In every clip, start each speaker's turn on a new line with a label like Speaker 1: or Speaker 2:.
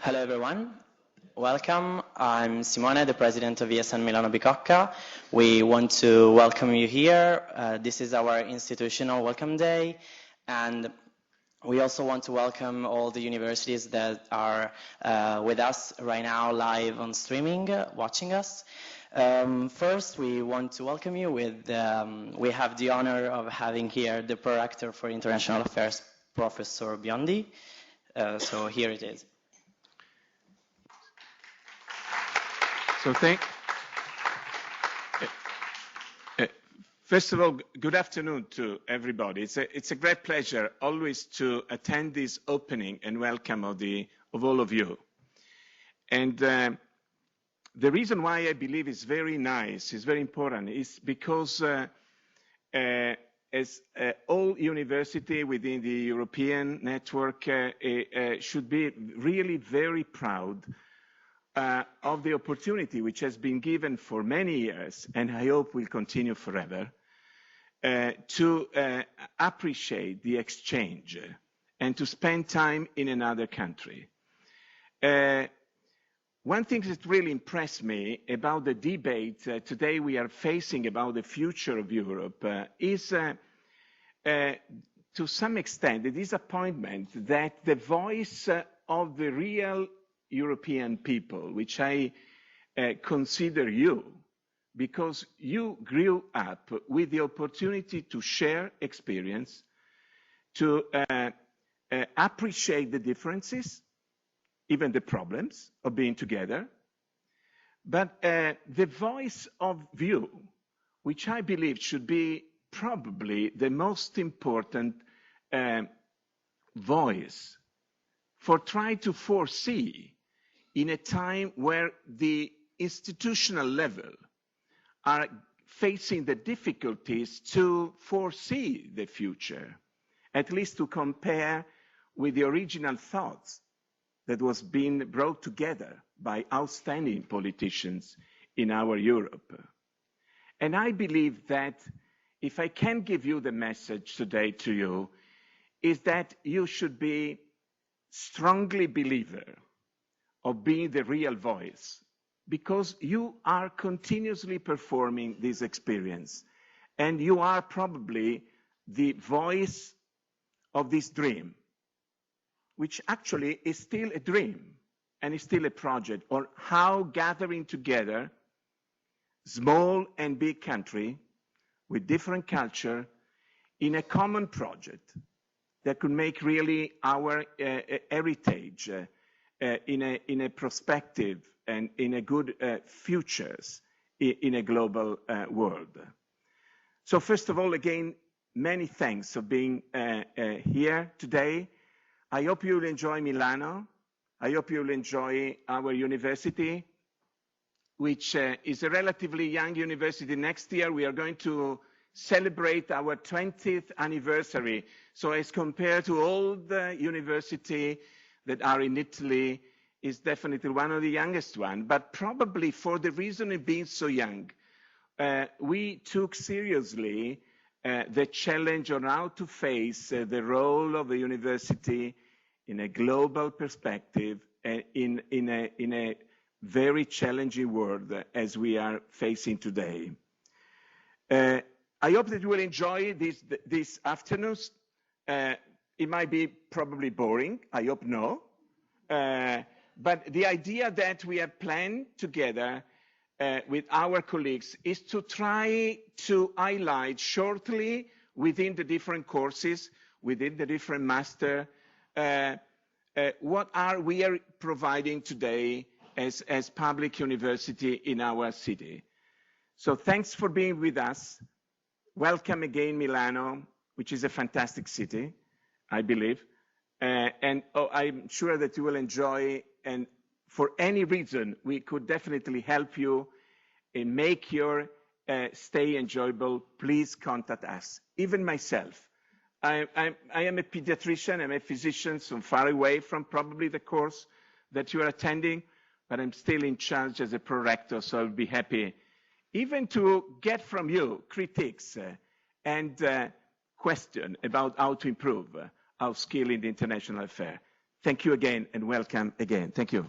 Speaker 1: Hello everyone, welcome. I'm Simone, the president of ESN Milano Bicocca. We want to welcome you here. This is our institutional welcome day, and we also want to welcome all the universities that are with us right now live on streaming, watching us. First, we want to welcome you with, we have the honor of having here the Prorector for International Affairs, Professor Biondi. So here it is.
Speaker 2: So first of all, good afternoon to everybody. It's a great pleasure always to attend this opening and welcome of all of you. And the reason why I believe it's very nice, it's very important, is because as all university within the European network should be really very proud of the opportunity which has been given for many years, and I hope will continue forever, to appreciate the exchange and to spend time in another country. One thing that really impressed me about the debate today we are facing about the future of Europe is, to some extent, the disappointment that the voice of the real European people, which I consider you, because you grew up with the opportunity to share experience, to appreciate the differences, even the problems of being together, but the voice of you, which I believe should be probably the most important voice for trying to foresee in a time where the institutional level are facing the difficulties to foresee the future, at least to compare with the original thoughts that was being brought together by outstanding politicians in our Europe. And I believe that if I can give you the message today to you, is that you should be strongly believer of being the real voice, because you are continuously performing this experience, and you are probably the voice of this dream, which actually is still a dream and is still a project, or how gathering together small and big country with different culture in a common project that could make really our heritage in a perspective and in a good futures in a global world. So first of all, again, many thanks for being here today. I hope you'll enjoy Milano. I hope you'll enjoy our university, which is a relatively young university. Next year, we are going to celebrate our 20th anniversary. So as compared to all the universities that are in Italy, is definitely one of the youngest ones. But probably for the reason of being so young, we took seriously the challenge on how to face the role of the university in a global perspective, in a very challenging world as we are facing today. I hope that you will enjoy this afternoon. It might be probably boring, I hope no. But the idea that we have planned together with our colleagues is to try to highlight shortly within the different courses, within the different master, what we are providing today as public university in our city. So thanks for being with us. Welcome again, Milano, which is a fantastic city, I believe. And I'm sure that you will enjoy, and for any reason, we could definitely help you and make your stay enjoyable. Please contact us. Even myself, I am a pediatrician, I'm a physician, so far away from probably the course that you are attending, but I'm still in charge as a prorector, so I'll be happy even to get from you critiques and question about how to improve our skill in the international affair. Thank you again and welcome again. Thank you.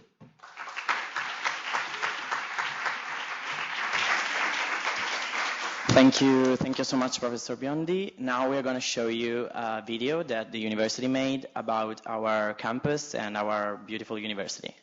Speaker 1: Thank you so much, Professor Biondi. Now we're going to show you a video that the university made about our campus and our beautiful university.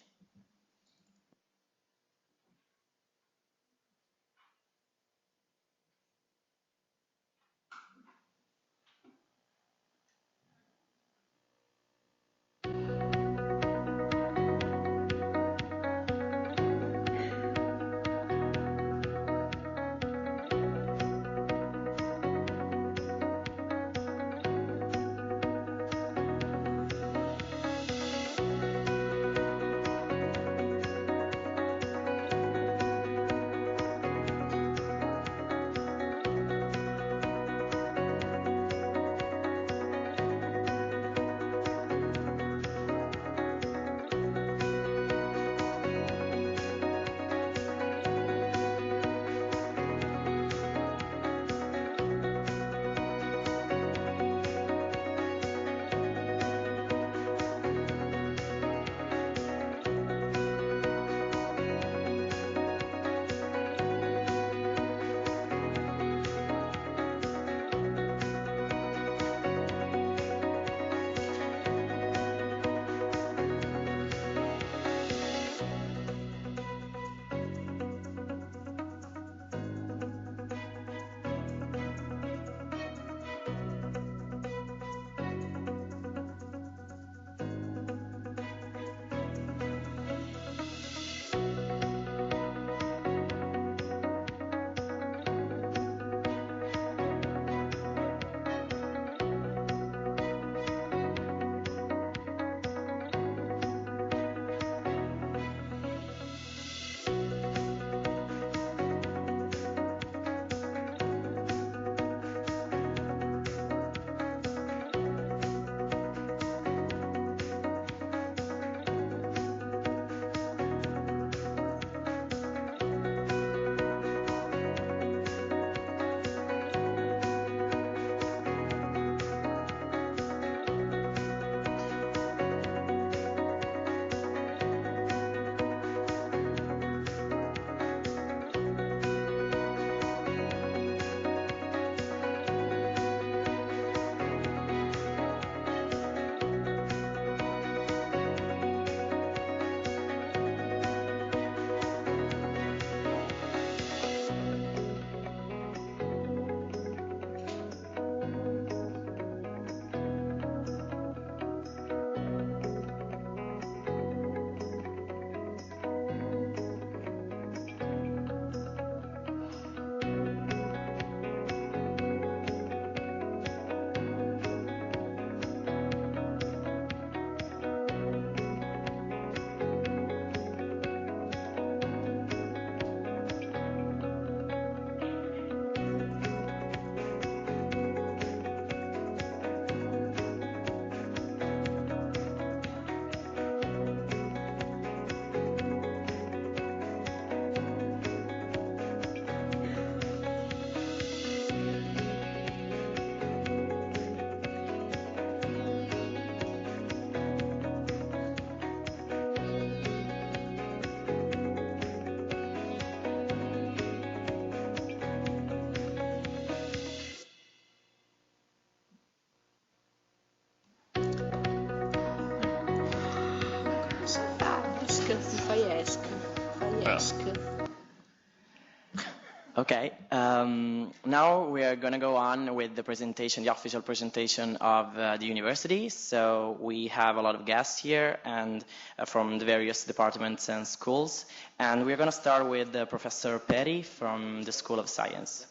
Speaker 1: Okay, now we are going to go on with the presentation, the official presentation of the university. So we have a lot of guests here and from the various departments and schools. And we're going to start with Professor Peri from the School of Science.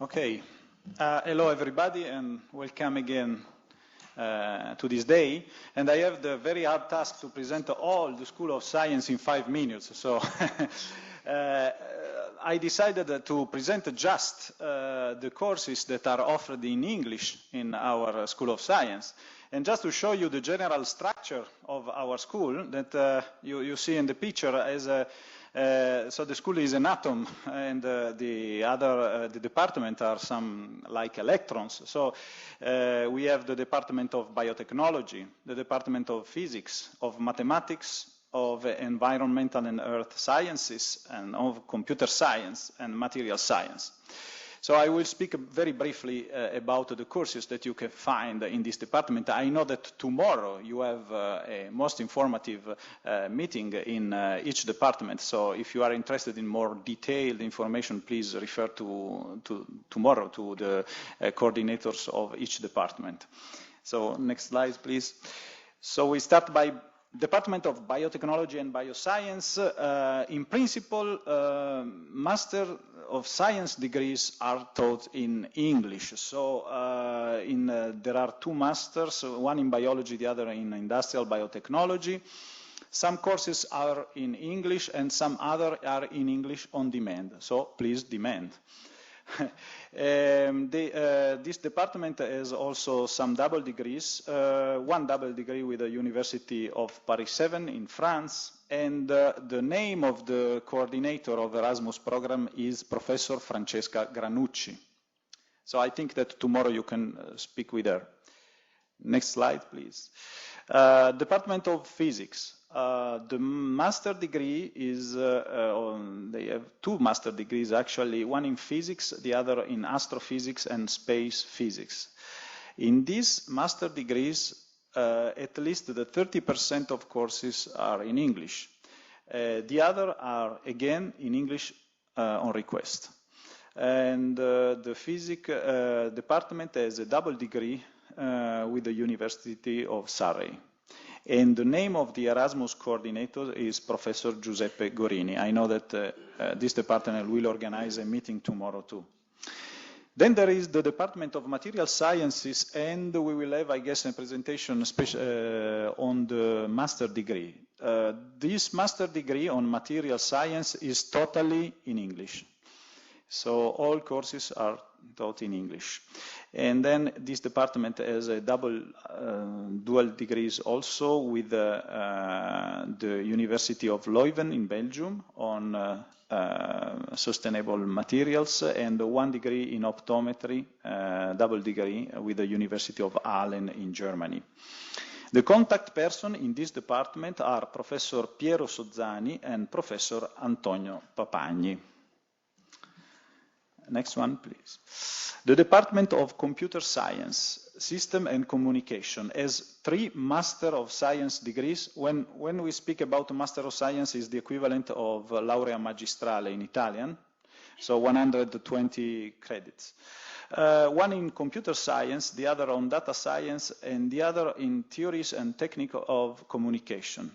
Speaker 3: Okay, hello everybody and welcome again to this day. And I have the very hard task to present all the School of Science in 5 minutes. So I decided to present just the courses that are offered in English in our School of Science. And just to show you the general structure of our school that you see in the picture as So the school is an atom, and the department are some like electrons. So we have the Department of Biotechnology, the Department of Physics, of Mathematics, of Environmental and Earth Sciences, and of Computer Science and Material Science. So I will speak very briefly about the courses that you can find in this department. I know that tomorrow you have a most informative meeting in each department. So if you are interested in more detailed information, please refer to tomorrow to the coordinators of each department. So next slide, please. So we start by Department of Biotechnology and Bioscience. In principle, Master of Science degrees are taught in English. So there are two masters, one in biology, the other in industrial biotechnology. Some courses are in English and some other are in English on demand. So please demand. This department has also some double degrees, one double degree with the University of Paris 7 in France, and the name of the coordinator of the Erasmus program is Professor Francesca Granucci. So I think that tomorrow you can speak with her. Next slide, please. Department of Physics. The master degree is, they have two master degrees actually, one in physics, the other in astrophysics and space physics. In these master degrees, at least the 30% of courses are in English. The other are again in English on request. And the physics department has a double degree with the University of Surrey. And the name of the Erasmus coordinator is Professor Giuseppe Gorini. I know that this department will organize a meeting tomorrow too. Then there is the Department of Material Sciences, and we will have, I guess, a presentation on the master degree. This master degree on material science is totally in English. So all courses are taught in English. And then this department has a dual degrees also with the University of Leuven in Belgium on sustainable materials, and one degree in optometry, double degree with the University of Aalen in Germany. The contact person in this department are Professor Piero Sozzani and Professor Antonio Papagni. Next one, please. The Department of Computer Science, System and Communication has 3 Master of Science degrees. When we speak about Master of Science, is the equivalent of Laurea Magistrale in Italian, so 120 credits. One in computer science, the other on data science, and the other in theories and technique of communication.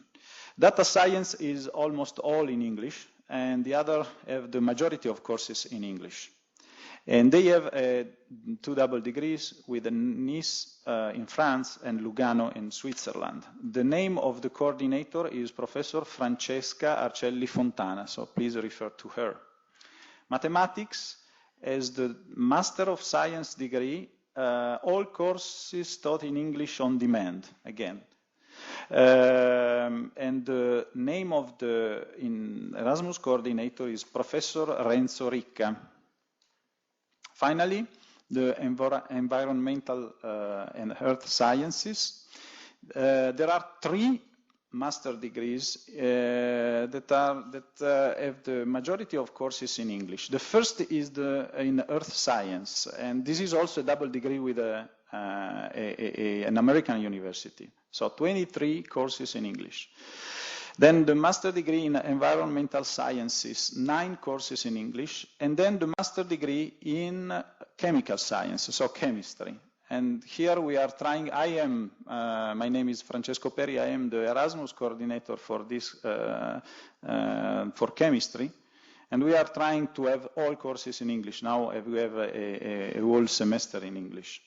Speaker 3: Data science is almost all in English, and the other have the majority of courses in English. And they have 2 double degrees with Nice in France and Lugano in Switzerland. The name of the coordinator is Professor Francesca Arcelli Fontana, so please refer to her. Mathematics has the Master of Science degree, all courses taught in English on demand, again. And the name of the Erasmus coordinator is Professor Renzo Ricca. Finally, the environmental and earth sciences. There are 3 master degrees that have the majority of courses in English. The first is in earth science, and this is also a double degree with an American university. So 23 courses in English. Then the master degree in environmental sciences, 9 courses in English, and then the master degree in chemical science, so chemistry. And here we are trying, my name is Francesco Peri, I am the Erasmus coordinator for this, for chemistry, and we are trying to have all courses in English. Now we have a whole semester in English.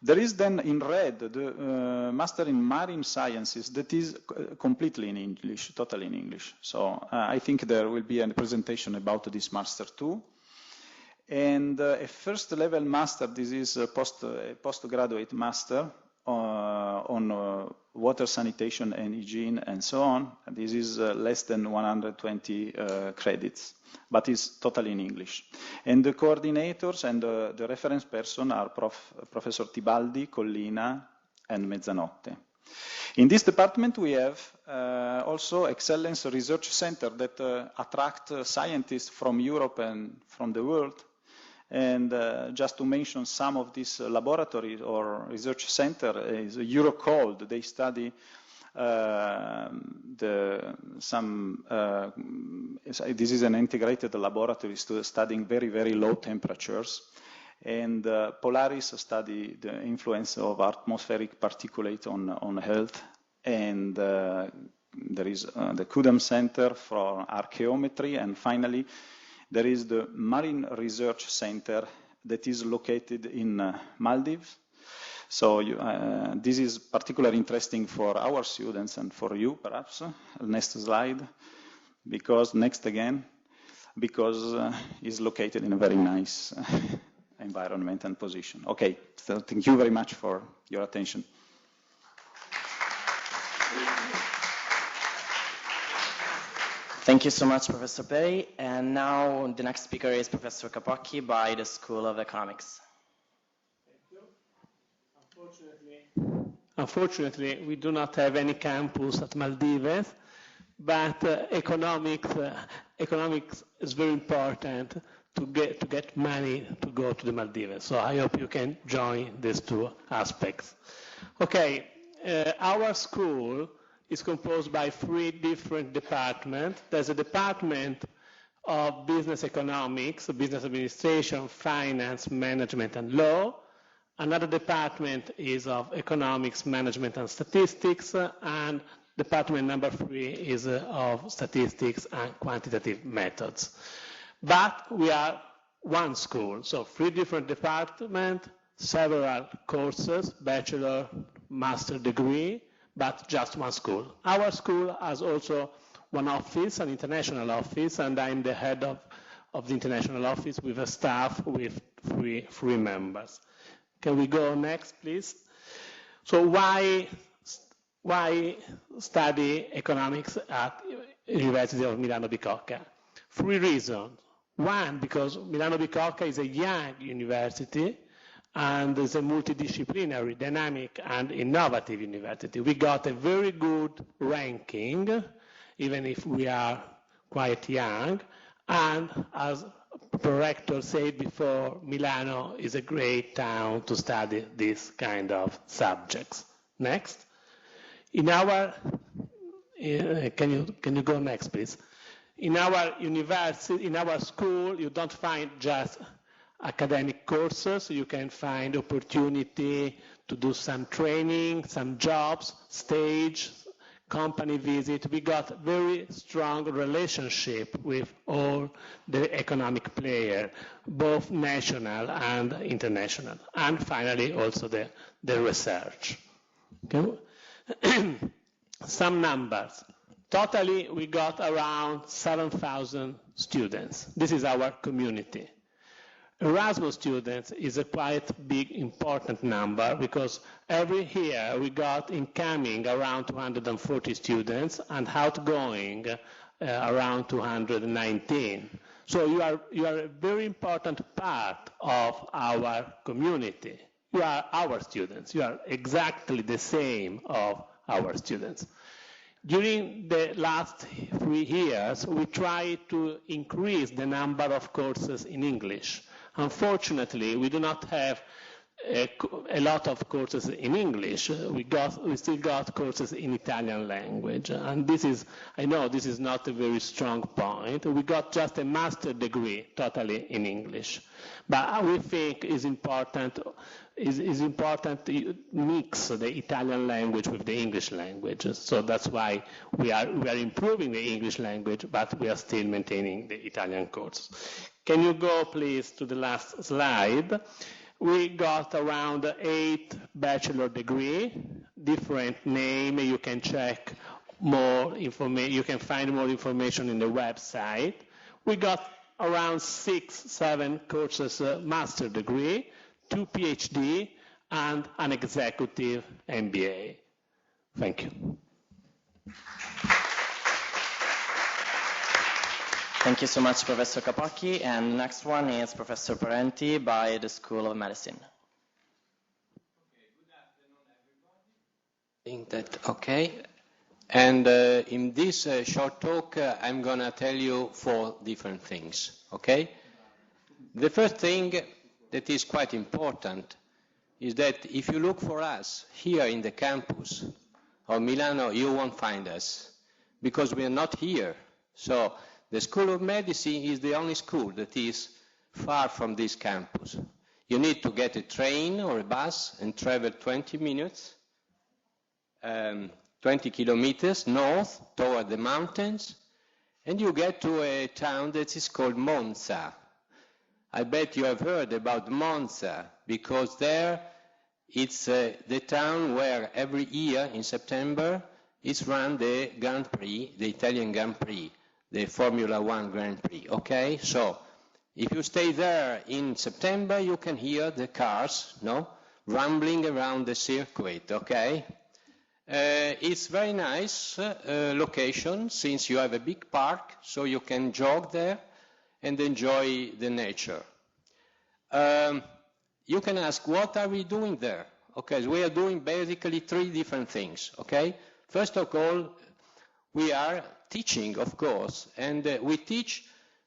Speaker 3: There is then in red the Master in Marine Sciences that is completely in English, totally in English. So I think there will be a presentation about this Master too. And a first level Master, this is a postgraduate Master on water sanitation and hygiene and so on. And this is less than 120 credits, but it's totally in English. And the coordinators and the reference person are Professor Tibaldi, Collina, and Mezzanotte. In this department, we have also Excellence Research Center that attract scientists from Europe and from the world. And just to mention some of these laboratories or research center is Eurocold. They study this is an integrated laboratory studying very, very low temperatures. And Polaris study the influence of atmospheric particulate on health. And there is the Kudam Center for Archaeometry. And finally, there is the Marine Research Center that is located in Maldives. So this is particularly interesting for our students and for you, perhaps. Next slide, because it's located in a very nice environment and position. Okay, so thank you very much for your attention.
Speaker 1: Thank you so much, Professor Pei. And now the next speaker is Professor Capocchi by the School of Economics.
Speaker 4: Thank you. Unfortunately, we do not have any campus at Maldives, but economics is very important to get money to go to the Maldives. So I hope you can join these two aspects. Okay, our school is composed by 3 different departments. There's a department of business economics, business administration, finance, management, and law. Another department is of economics, management, and statistics, and department number 3 is of statistics and quantitative methods. But we are one school, so 3 different departments, several courses, bachelor, master degree, but just one school. Our school has also one office, an international office, and I'm the head of the international office with a staff with three members. Can we go next, please? So why study economics at University of Milano Bicocca? 3 reasons. One, because Milano Bicocca is a young university, and it's a multidisciplinary, dynamic, and innovative university. We got a very good ranking, even if we are quite young, and as the rector said before, Milano is a great town to study this kind of subjects. Next. In our, can you go next, please? In our university, in our school, you don't find just academic courses. You can find opportunity to do some training, some jobs, stage, company visit. We got very strong relationship with all the economic players, both national and international. And finally, also the research. Okay? Some numbers. Totally, we got around 7,000 students. This is our community. Erasmus students is a quite big, important number because every year we got incoming around 240 students and outgoing around 219. So you are a very important part of our community. You are our students. You are exactly the same of our students. During the last 3 years, we tried to increase the number of courses in English. Unfortunately, we do not have a lot of courses in English. We still got courses in Italian language. And this is, I know this is not a very strong point. We got just a master degree totally in English. But we think it's important to mix the Italian language with the English language. So that's why we are improving the English language, but we are still maintaining the Italian course. Can you go, please, to the last slide? We got around 8 bachelor degree, different name. You can check more information. You can find more information in the website. We got around 6-7 courses master degree, 2 PhD, and an executive MBA. Thank you.
Speaker 1: Thank you so much, Professor Capacchi. And the next one is Professor Parenti by the School of Medicine.
Speaker 5: Think that okay. And in this short talk, I'm going to tell you 4 different things, okay? The first thing that is quite important is that if you look for us here in the campus of Milano, you won't find us because we are not here. So the School of Medicine is the only school that is far from this campus. You need to get a train or a bus and travel 20 minutes, 20 kilometers north toward the mountains, and you get to a town that is called Monza. I bet you have heard about Monza because there it's the town where every year in September is run the Grand Prix, the Italian Grand Prix, the Formula One Grand Prix, okay? So if you stay there in September, you can hear the cars, no, rumbling around the circuit, okay? It's very nice location since you have a big park, so you can jog there and enjoy the nature. You can ask, what are we doing there? Okay, so we are doing basically 3 different things, okay? First of all, we are teaching, of course, and we teach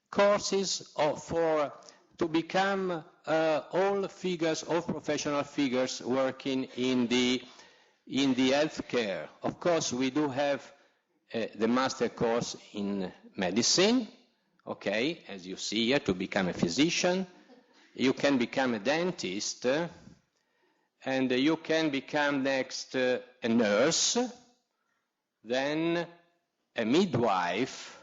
Speaker 5: courses to become all professional figures working in the healthcare. Of course, we do have the master course in medicine, okay, as you see here, to become a physician. You can become a dentist, and you can become next a nurse, then a midwife,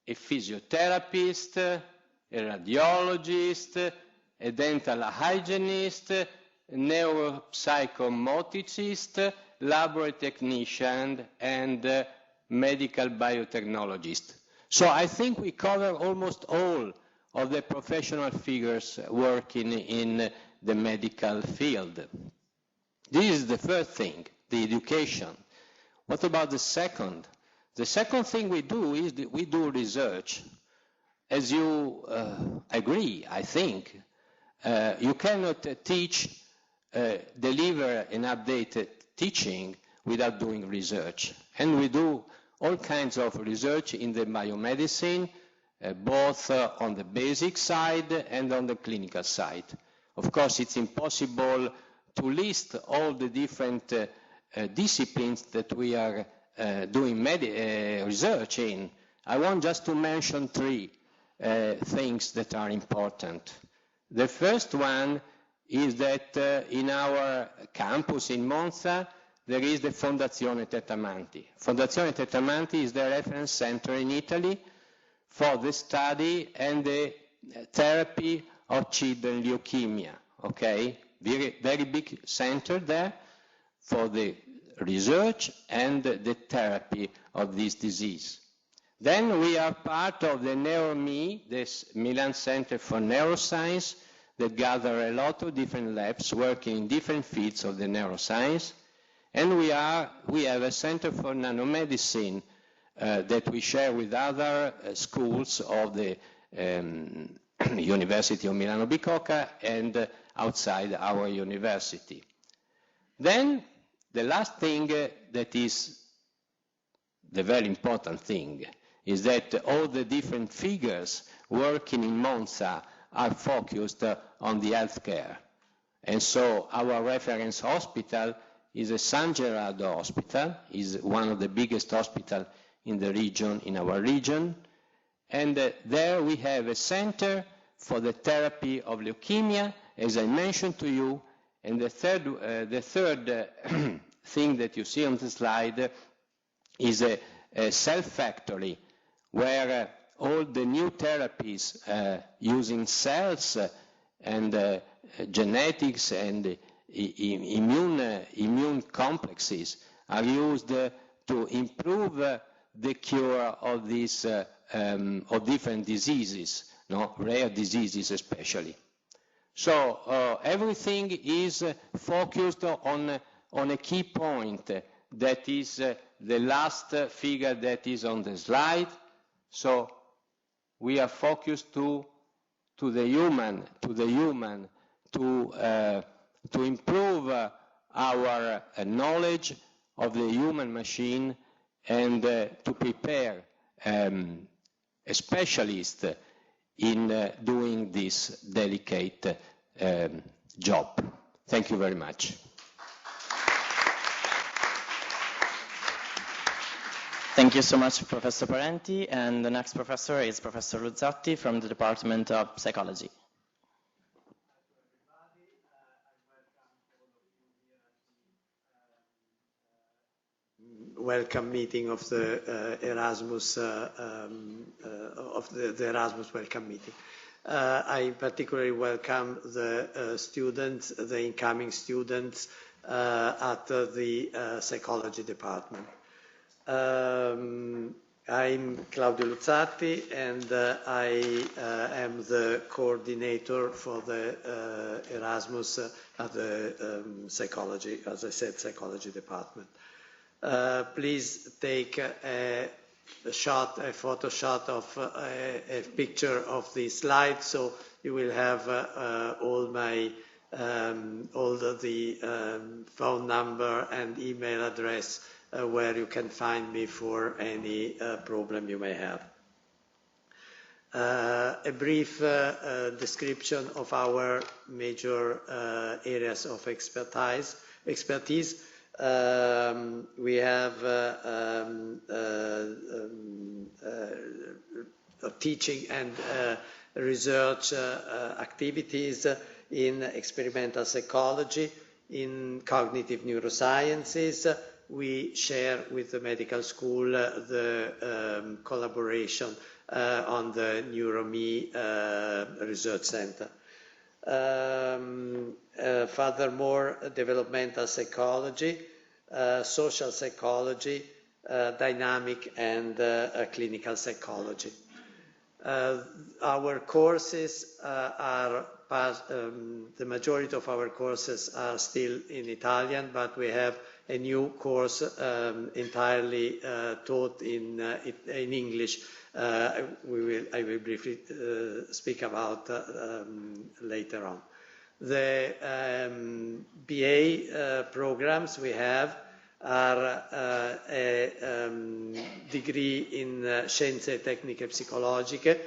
Speaker 5: a physiotherapist, a radiologist, a dental hygienist, a neuropsychomotricist, laboratory technician, and medical biotechnologist. So I think we cover almost all of the professional figures working in the medical field. This is the first thing, the education. What about the second? The second thing we do is that we do research. As you agree, I think, you cannot deliver an updated teaching without doing research. And we do all kinds of research in the biomedicine, both on the basic side and on the clinical side. Of course, it's impossible to list all the different disciplines that we are doing research in. I want just to mention 3 things that are important. The first one is that in our campus in Monza, there is the Fondazione Tettamanti. Fondazione Tettamanti is the reference center in Italy for the study and the therapy of children leukemia, okay? Very, very big center there for the research and the therapy of this disease. Then we are part of the NeuroMe, this Milan Center for Neuroscience, that gather a lot of different labs working in different fields of the neuroscience. And we have a Center for Nanomedicine that we share with other schools of the University of Milano Bicocca and outside our university. Then the last thing that is the very important thing is that all the different figures working in Monza are focused on the healthcare. And so our reference hospital is a San Gerardo hospital, is one of the biggest hospitals in the region, in our region. And there we have a center for the therapy of leukemia, as I mentioned to you. And the third thing that you see on the slide is a cell factory where all the new therapies using cells and genetics and immune complexes are used to improve the cure of these of different diseases, no? Rare diseases especially. So everything is focused on a key point, that is the last figure that is on the slide. So we are focused to the human, to improve our knowledge of the human machine, and to prepare a specialist in doing this delicate job. Thank you very much.
Speaker 1: Thank you so much, Professor Parenti. And the next professor is Professor Luzzatti from the Department of Psychology.
Speaker 6: Welcome meeting of the Erasmus the Erasmus welcome meeting. I particularly welcome the students, the incoming students at the psychology department. I'm Claudio Luzzatti, and I am the coordinator for the Erasmus at the psychology, as I said, psychology department. Please take a photo shot of a picture of the slide, so you will have all the phone number and email address where you can find me for any problem you may have. A brief description of our major areas of expertise. We have teaching and research activities in experimental psychology, in cognitive neurosciences. We share with the medical school the collaboration on the Unimib.It research center. Furthermore, developmental psychology, social psychology, dynamic and clinical psychology. Our courses the majority of our courses are still in Italian, but we have a new course entirely taught in English. I will briefly speak about later on. The BA programs we have are a degree in Scienze Tecniche Psicologiche,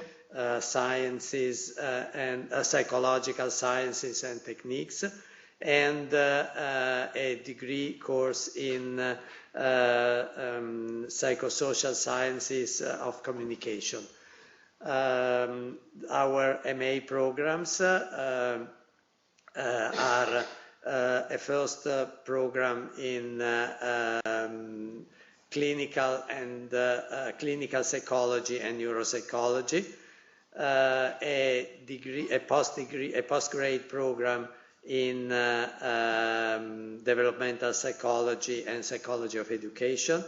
Speaker 6: sciences and psychological sciences and techniques, and a degree course in psychosocial sciences of communication. Our MA programs are a first program in clinical psychology and neuropsychology, a postgrad program in developmental psychology and psychology of education,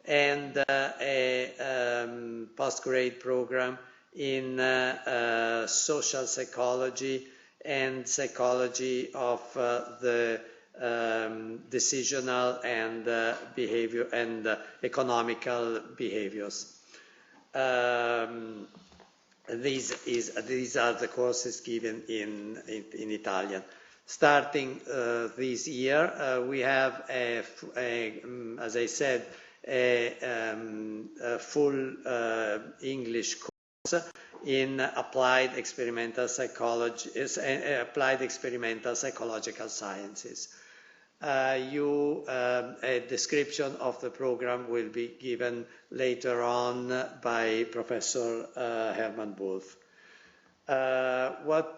Speaker 6: and a postgrad program in social psychology and psychology of the decisional and behavior and economical behaviors. These are the courses given in Italian. Starting this year, we have as I said, a full English course in applied experimental psychology, applied experimental psychological sciences. A description of the program will be given later on by Professor Hermann Wolf. What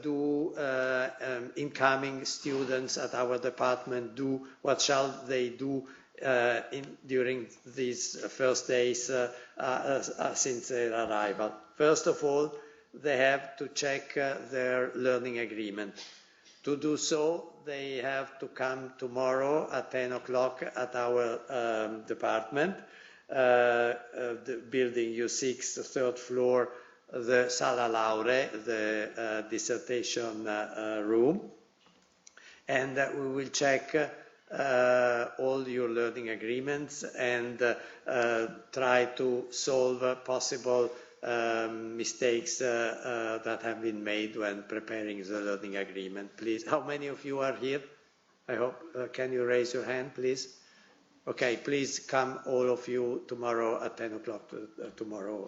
Speaker 6: do incoming students at our department do? What shall they do during these first days since their arrival? First of all, they have to check their learning agreement. To do so, they have to come tomorrow at 10 o'clock at our department, the building U6, third floor, the Sala Laure, the dissertation room, and we will check all your learning agreements and try to solve possible mistakes that have been made when preparing the learning agreement. Please, how many of you are here? I hope, can you raise your hand, please? Okay, please come, all of you, tomorrow at 10 o'clock tomorrow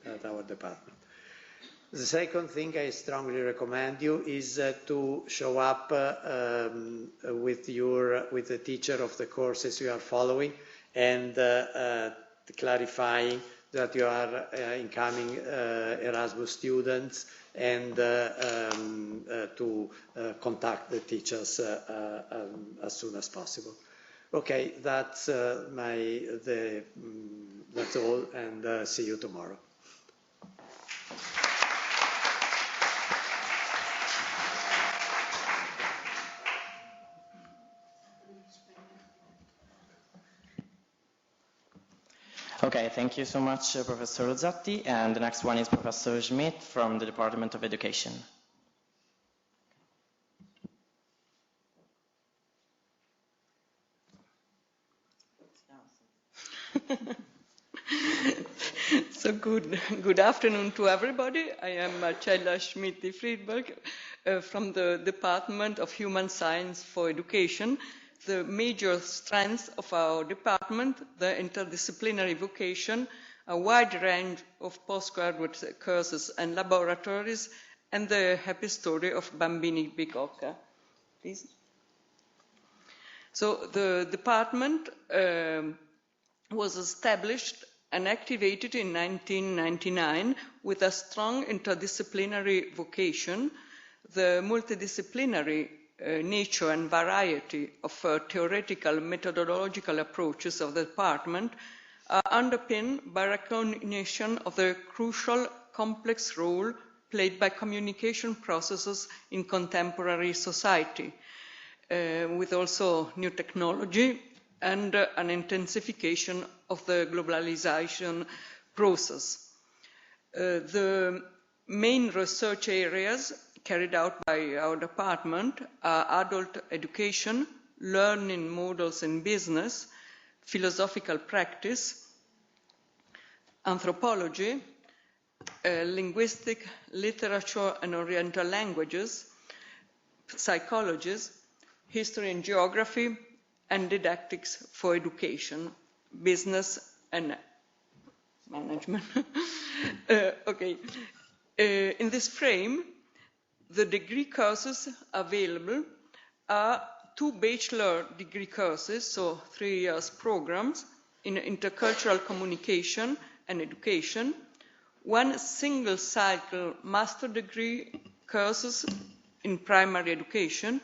Speaker 6: at our department. The second thing I strongly recommend you is to show up with the teacher of the courses you are following and clarifying that you are incoming Erasmus students and to contact the teachers as soon as possible. Okay, that's that's all, and see you tomorrow.
Speaker 1: Okay, thank you so much, Professor Rosati. And the next one is Professor Schmidt from the Department of Education.
Speaker 7: So good afternoon to everybody. I am Marcella Schmidt-Friedberg from the Department of Human Science for Education. The major strengths of our department, the interdisciplinary vocation, a wide range of postgraduate courses and laboratories, and the happy story of Bambini Bicocca. Please. So the department was established and activated in 1999 with a strong interdisciplinary vocation. The multidisciplinary nature and variety of theoretical methodological approaches of the department are underpinned by recognition of the crucial complex role played by communication processes in contemporary society, with also new technology and an intensification of the globalization process. The main research areas carried out by our department are adult education, learning models in business, philosophical practice, anthropology, linguistic, literature and oriental languages, psychology, history and geography, and didactics for education, business and management. Okay. In this frame, the degree courses available are 2 bachelor degree courses, so 3 years programs in intercultural communication and education, 1 single cycle master degree courses in primary education,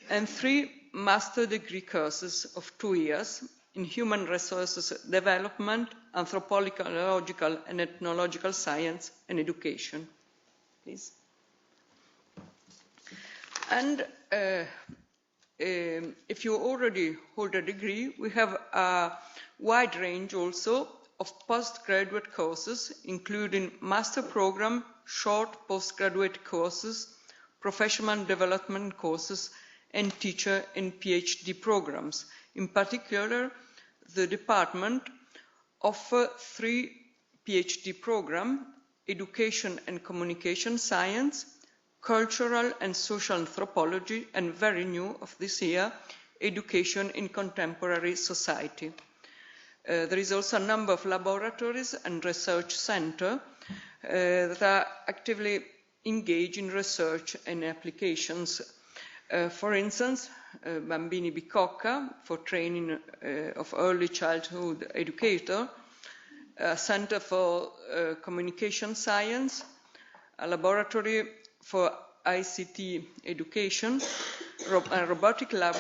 Speaker 7: and 3 master degree courses of 2 years in human resources development, anthropological and ethnological science and education. Please. And if you already hold a degree, we have a wide range also of postgraduate courses, including master program, short postgraduate courses, professional development courses, and teacher and PhD programs. In particular, the department offers 3 PhD programs: education and communication science, cultural and social anthropology, and very new of this year, education in contemporary society. There is also a number of laboratories and research centers that are actively engaged in research and applications. For instance, Bambini Bicocca for training of early childhood educator, a center for communication science, a laboratory for ICT education, a robotic lab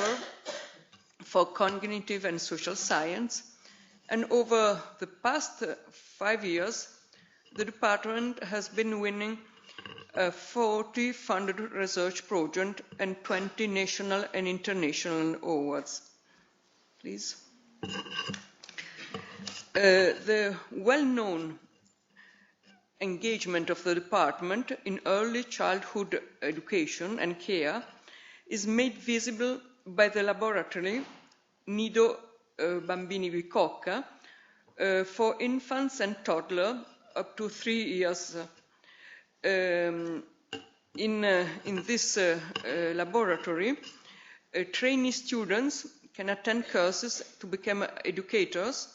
Speaker 7: for cognitive and social science. And over the past 5 years, the department has been winning 40 funded research projects and 20 national and international awards. Please. The well-known engagement of the department in early childhood education and care is made visible by the laboratory Nido Bambini Bicocca for infants and toddlers up to 3 years. In this laboratory, trainee students can attend courses to become educators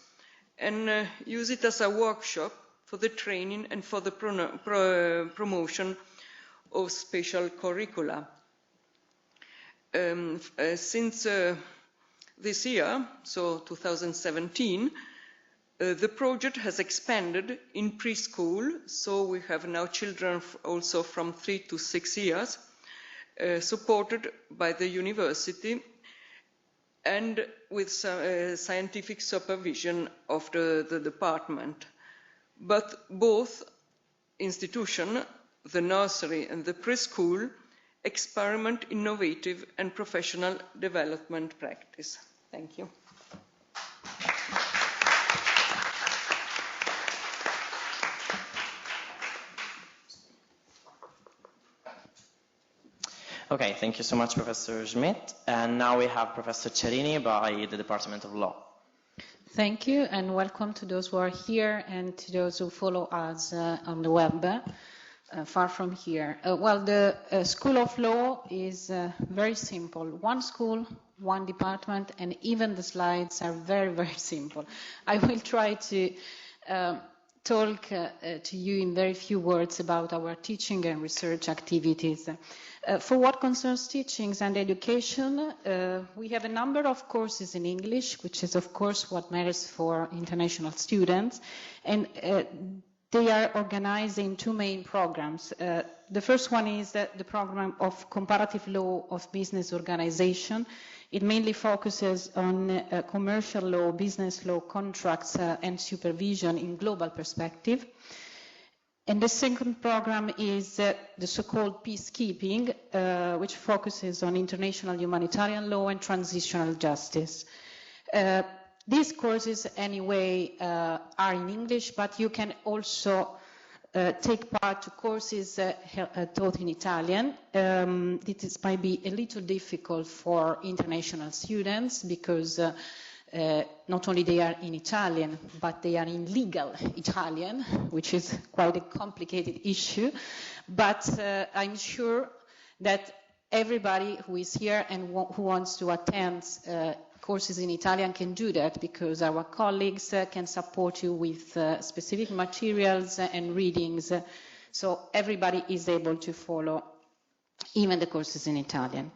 Speaker 7: and use it as a workshop for the training and for the promotion of special curricula. Since this year, so 2017, the project has expanded in preschool, so we have now children also from 3 to 6 years, supported by the university and with scientific supervision of the department. But both institutions, the nursery and the preschool, experiment innovative and professional development practice. Thank you.
Speaker 1: Okay, thank you so much, Professor Schmidt. And now we have Professor Cerini by the Department of Law.
Speaker 8: Thank you, and welcome to those who are here and to those who follow us on the web, far from here. Well, the School of Law is very simple. One school, one department, and even the slides are very, very simple. I will try to talk to you in very few words about our teaching and research activities. For what concerns teachings and education, we have a number of courses in English, which is of course what matters for international students, and they are organized in two main programs. The first one is the program of Comparative Law of Business Organization. It mainly focuses on commercial law, business law, contracts, and supervision in global perspective. And the second program is the so-called peacekeeping, which focuses on international humanitarian law and transitional justice. These courses, anyway, are in English, but you can also take part to courses taught in Italian. It might be a little difficult for international students because not only they are in Italian, but they are in legal Italian, which is quite a complicated issue. But I'm sure that everybody who is here and who wants to attend courses in Italian can do that, because our colleagues can support you with specific materials and readings. So everybody is able to follow even the courses in Italian.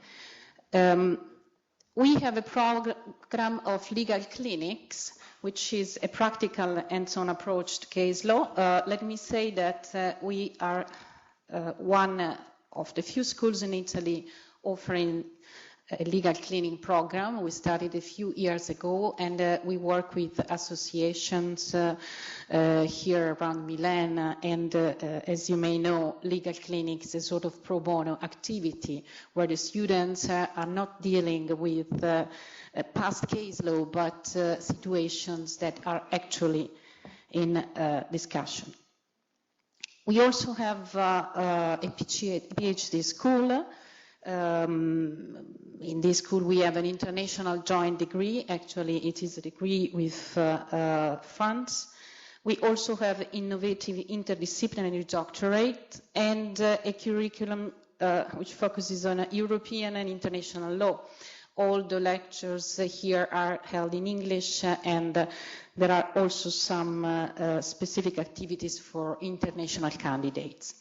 Speaker 8: We have a program of legal clinics, which is a practical hands-on approach to case law. Let me say that we are one of the few schools in Italy offering a legal clinic program. We started a few years ago, and we work with associations here around Milan. And as you may know, legal clinics is a sort of pro bono activity where the students are not dealing with past case law, but situations that are actually in discussion. We also have a PhD school. In this school we have an international joint degree. Actually, it is a degree with funds. We also have innovative interdisciplinary doctorate and a curriculum which focuses on European and international law. All the lectures here are held in English, and there are also some specific activities for international candidates.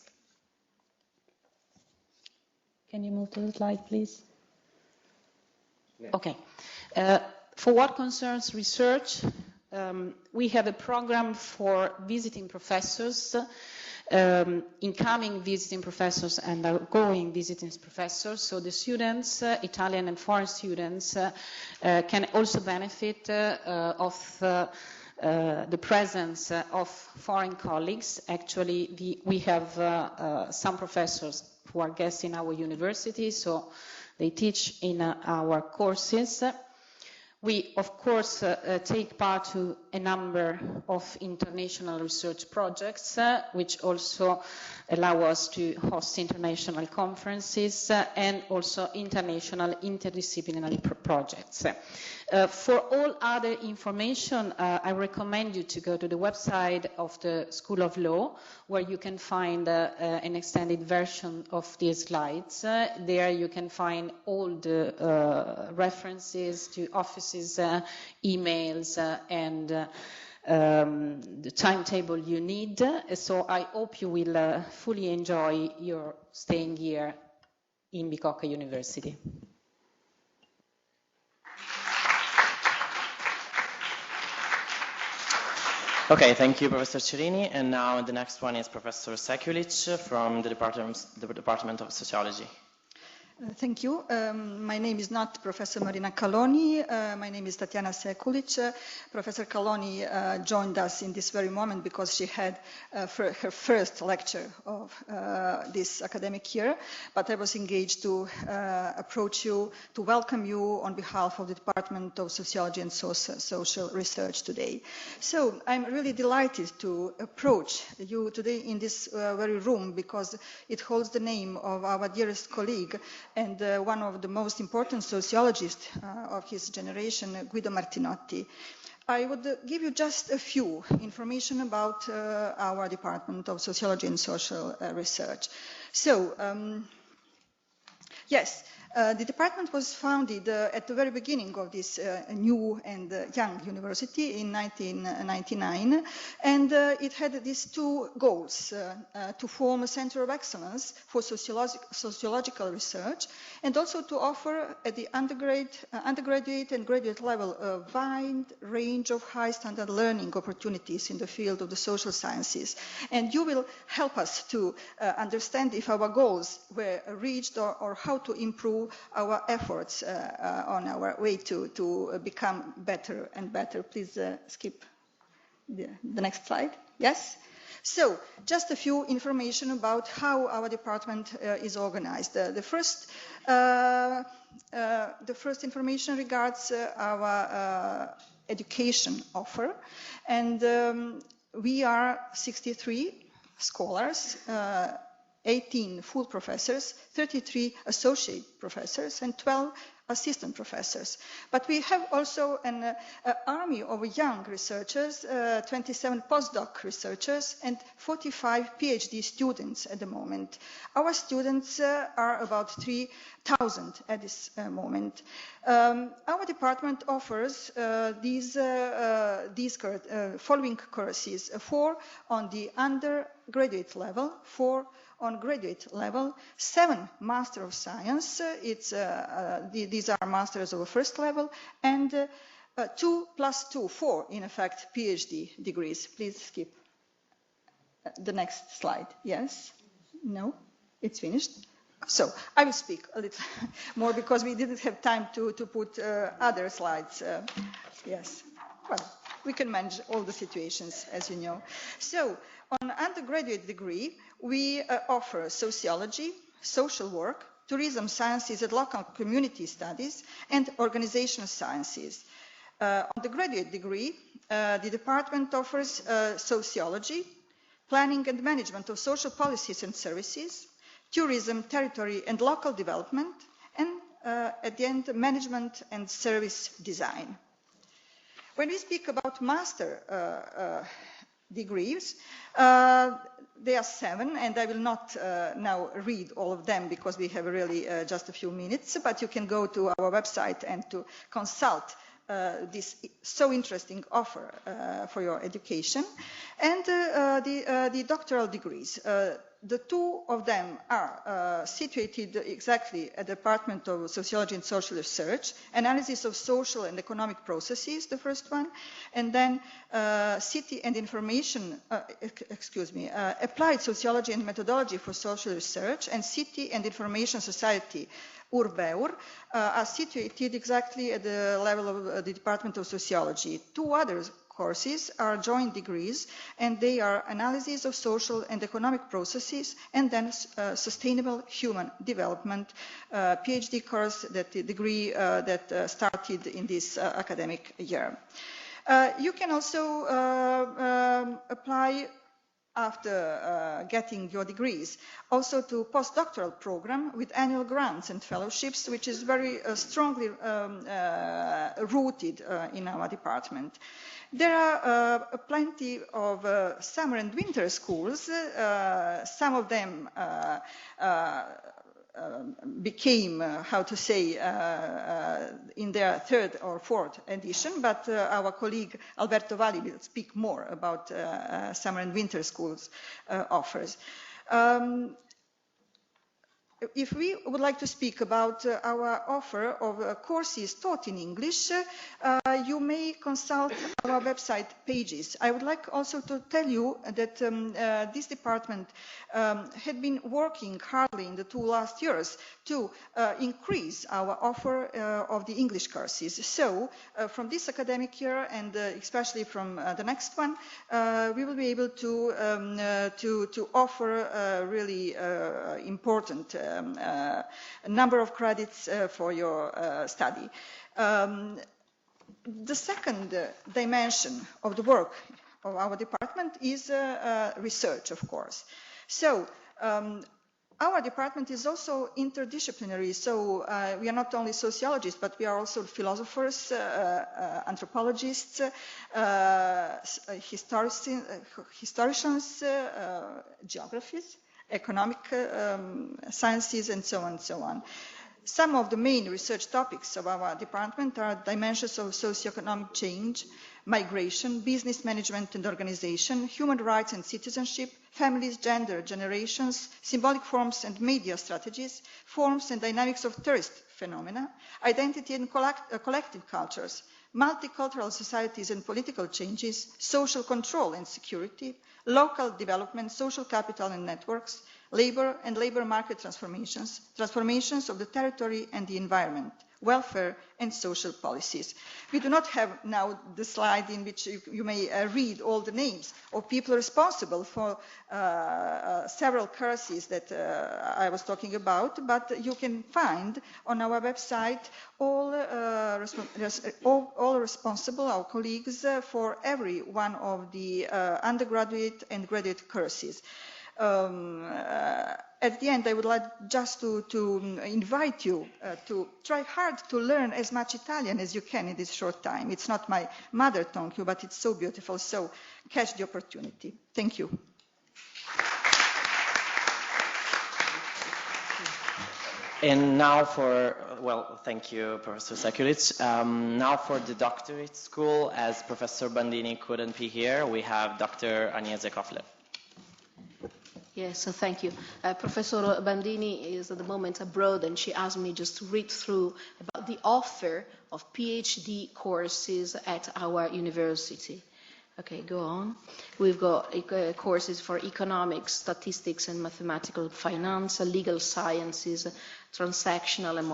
Speaker 8: Can you move to the slide, please? Yeah. Okay. For what concerns research, we have a program for visiting professors, incoming visiting professors and outgoing visiting professors. So the students, Italian and foreign students, can also benefit of the presence of foreign colleagues. Actually, we have some professors who are guests in our university, so they teach in our courses. We, of course, take part to a number of international research projects, which also allow us to host international conferences and also international interdisciplinary projects. For all other information, I recommend you to go to the website of the School of Law, where you can find an extended version of these slides. There you can find all the references to offices, emails, and the timetable you need. So I hope you will fully enjoy your staying here in Bicocca University.
Speaker 1: Okay, thank you, Professor Cerini. And now the next one is Professor Sekulic from the Department of Sociology.
Speaker 9: Thank you. My name is not Professor Marina Caloni. My name is Tatiana Sekulic. Professor Caloni joined us in this very moment because she had her first lecture of this academic year. But I was engaged to approach you, to welcome you on behalf of the Department of Sociology and Social Research today. So I'm really delighted to approach you today in this very room because it holds the name of our dearest colleague and one of the most important sociologists of his generation, Guido Martinotti. I would give you just a few information about our Department of Sociology and Social Research. So, yes, the department was founded at the very beginning of this new and young university in 1999, and it had these two goals, to form a center of excellence for sociological research, and also to offer at the undergraduate and graduate level a wide range of high standard learning opportunities in the field of the social sciences. And you will help us to understand if our goals were reached or how to improve our efforts on our way to become better and better. Please skip the next slide. Yes? So, just a few information about how our department is organized. The first information regards our education offer, and we are 63 scholars, 18 full professors, 33 associate professors, and 12 assistant professors. But we have also an army of young researchers, 27 postdoc researchers, and 45 PhD students at the moment. Our students are about 3,000 at this moment. Our department offers these following courses: 4 on the undergraduate level, 4 on graduate level, 7 Master of Science, these are masters of first level, and 2 + 2, 4, in effect, PhD degrees. Please skip the next slide. Yes? No? It's finished? So I will speak a little more because we didn't have time to put other slides. Yes. Well, we can manage all the situations, as you know. So, on undergraduate degree, we offer sociology, social work, tourism sciences and local community studies, and organizational sciences. On the graduate degree, the department offers sociology, planning and management of social policies and services, tourism, territory and local development, and at the end, management and service design. When we speak about master degrees, there are 7, and I will not now read all of them because we have really just a few minutes, but you can go to our website and to consult this so interesting offer for your education. And the doctoral degrees. The 2 of them are situated exactly at the Department of Sociology and Social Research, analysis of social and economic processes, the first one, and then city and information, applied sociology and methodology for social research, and city and information society, URBEUR, are situated exactly at the level of the Department of Sociology. 2 other courses are joint degrees, and they are analysis of social and economic processes, and then sustainable human development PhD course, that the degree that started in this academic year. You can also apply after getting your degrees, also to postdoctoral program with annual grants and fellowships, which is very strongly rooted in our department. There are plenty of summer and winter schools. Some of them became, how to say, in their third or fourth edition, but our colleague Alberto Valli will speak more about summer and winter schools offers. If we would like to speak about our offer of courses taught in English, you may consult our website pages. I would like also to tell you that this department had been working hardly in the last 2 years to increase our offer of the English courses. So from this academic year, and especially from the next one, we will be able to offer a really important number of credits for your study. The second dimension of the work of our department is research, of course. So our department is also interdisciplinary, so we are not only sociologists, but we are also philosophers, anthropologists, historians, geographies, economic sciences, and so on and so on. Some of the main research topics of our department are dimensions of socioeconomic change, migration, business management and organization, human rights and citizenship, families, gender, generations, symbolic forms and media strategies, forms and dynamics of tourist phenomena, identity and collective cultures, multicultural societies and political changes, social control and security, local development, social capital and networks, labor and labor market transformations, transformations of the territory and the environment, welfare and social policies. We do not have now the slide in which you may read all the names of people responsible for several courses that I was talking about, but you can find on our website all responsible, our colleagues, for every one of the undergraduate and graduate courses. At the end, I would like just to invite you to try hard to learn as much Italian as you can in this short time. It's not my mother tongue, but it's so beautiful, so catch the opportunity. Thank you.
Speaker 1: And now for, well, thank you, Professor Sekulic. Now for the doctorate school, as Professor Bandini couldn't be here, we have Dr. Agnese Kofler.
Speaker 10: Yes, thank you. Professor Bandini is at the moment abroad, and she asked me just to read through about the offer of PhD courses at our university. Okay, go on. We've got courses for economics, statistics and mathematical finance, legal sciences, transactional and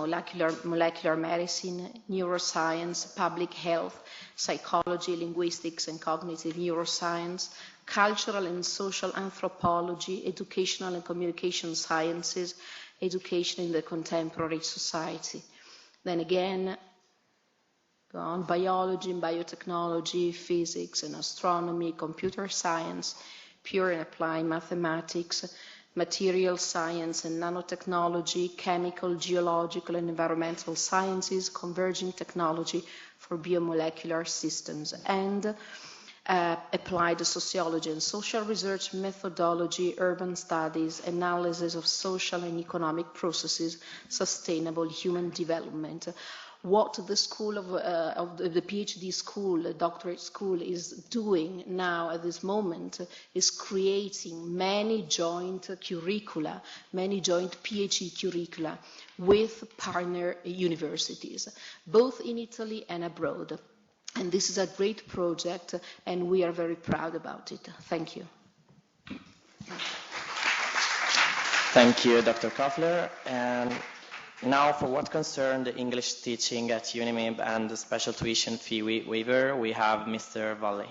Speaker 10: molecular medicine, neuroscience, public health, psychology, linguistics and cognitive neuroscience, cultural and social anthropology, educational and communication sciences, education in the contemporary society. Then again, go on, biology and biotechnology, physics and astronomy, computer science, pure and applied mathematics, material science and nanotechnology, chemical, geological and environmental sciences, converging technology for biomolecular systems, and applied sociology and social research methodology, urban studies, analysis of social and economic processes, sustainable human development. What the school of the PhD school, the doctorate school, is doing now at this moment is creating many joint curricula, many joint PhD curricula with partner universities, both in Italy and abroad. And this is a great project, and we are very proud about it. Thank you.
Speaker 1: Thank you, Dr. Kofler. And Now, for what concerns the English teaching at Unimib and the special tuition fee waiver, we have Mr. Valli.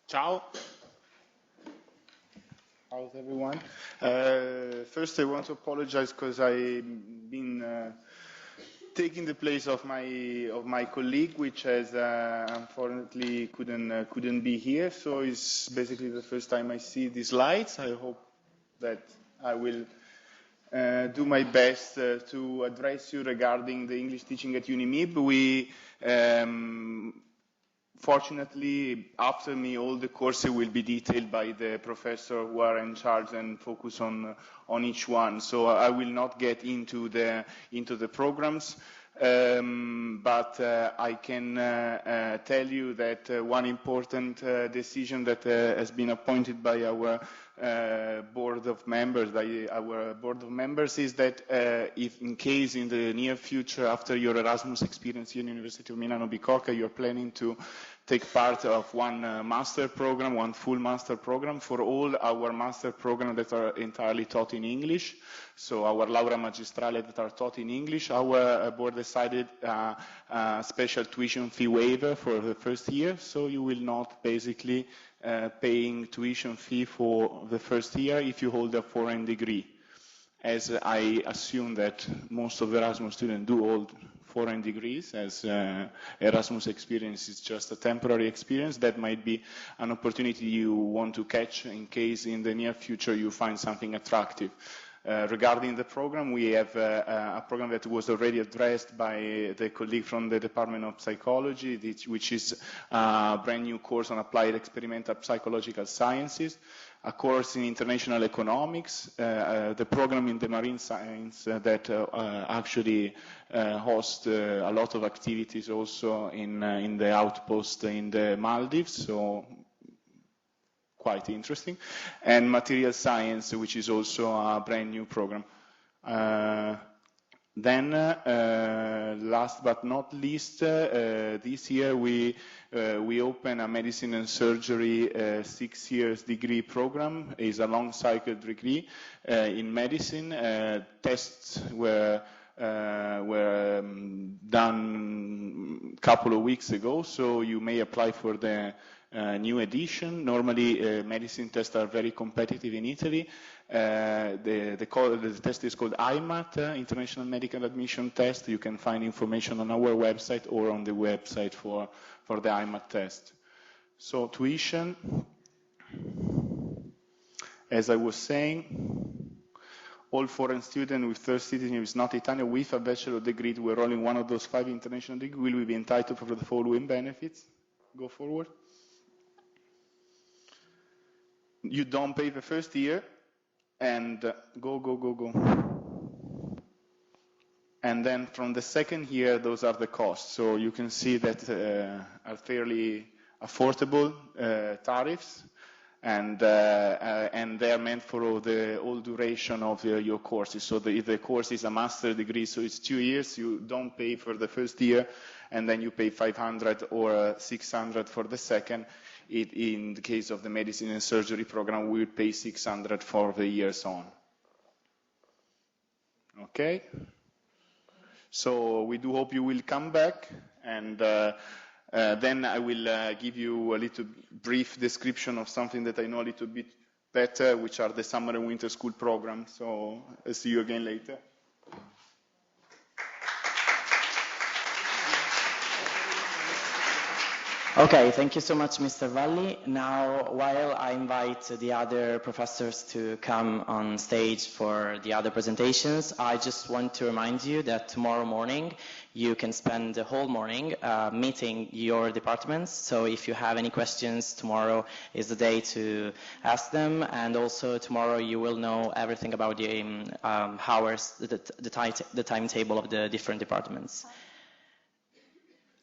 Speaker 11: Ciao. How's everyone? First, I want to apologize because I've been taking the place of my colleague, which has unfortunately couldn't be here. So it's basically the first time I see these slides. I hope that I will do my best to address you regarding the English teaching at Unimib. We fortunately, after me, all the courses will be detailed by the professor who are in charge and focus on each one. So I will not get into the programs, but I can tell you that one important decision that has been appointed by our board of members, is that if in case in the near future, after your Erasmus experience in University of Milano Bicocca, you're planning to take part of one master program, one full master program, for all our master programs that are entirely taught in English, so our laurea magistrale that are taught in English, our board decided special tuition fee waiver for the first year, so you will not basically paying tuition fee for the first year if you hold a foreign degree. As I assume that most of the Erasmus students do hold foreign degrees, as Erasmus experience is just a temporary experience, that might be an opportunity you want to catch in case in the near future you find something attractive. Regarding the program, we have a program that was already addressed by the colleague from the Department of Psychology, which is a brand new course on applied experimental psychological sciences, a course in international economics, the program in the marine science that actually hosts a lot of activities also in the outpost in the Maldives, so quite interesting, and material science, which is also a brand new program. Then, last but not least, this year we open a medicine and surgery 6 years degree program. It's a long cycle degree in medicine. Tests were done a couple of weeks ago, so you may apply for the new edition. Normally, medicine tests are very competitive in Italy. The test is called IMAT, International Medical Admission Test. You can find information on our website or on the website for the IMAT test. So tuition, as I was saying, all foreign students with third citizenship who is not Italian with a bachelor degree to enroll in one of those 5 international degrees will be entitled for the following benefits. Go forward. You don't pay the first year, and go. And then from the second year, those are the costs. So you can see that are fairly affordable tariffs, and they are meant for the whole duration of your courses. So if the course is a master degree, so it's 2 years, you don't pay for the first year, and then you pay 500 or 600 for the second. In the case of the medicine and surgery program, we would pay 600 for the years on. Okay? So we do hope you will come back, and then I will give you a little brief description of something that I know a little bit better, which are the summer and winter school programs. So I'll see you again later.
Speaker 1: Okay, thank you so much, Mr. Valli. Now, while I invite the other professors to come on stage for the other presentations, I just want to remind you that tomorrow morning you can spend the whole morning meeting your departments. So if you have any questions, tomorrow is the day to ask them. And also tomorrow you will know everything about the hours, the timetable of the different departments.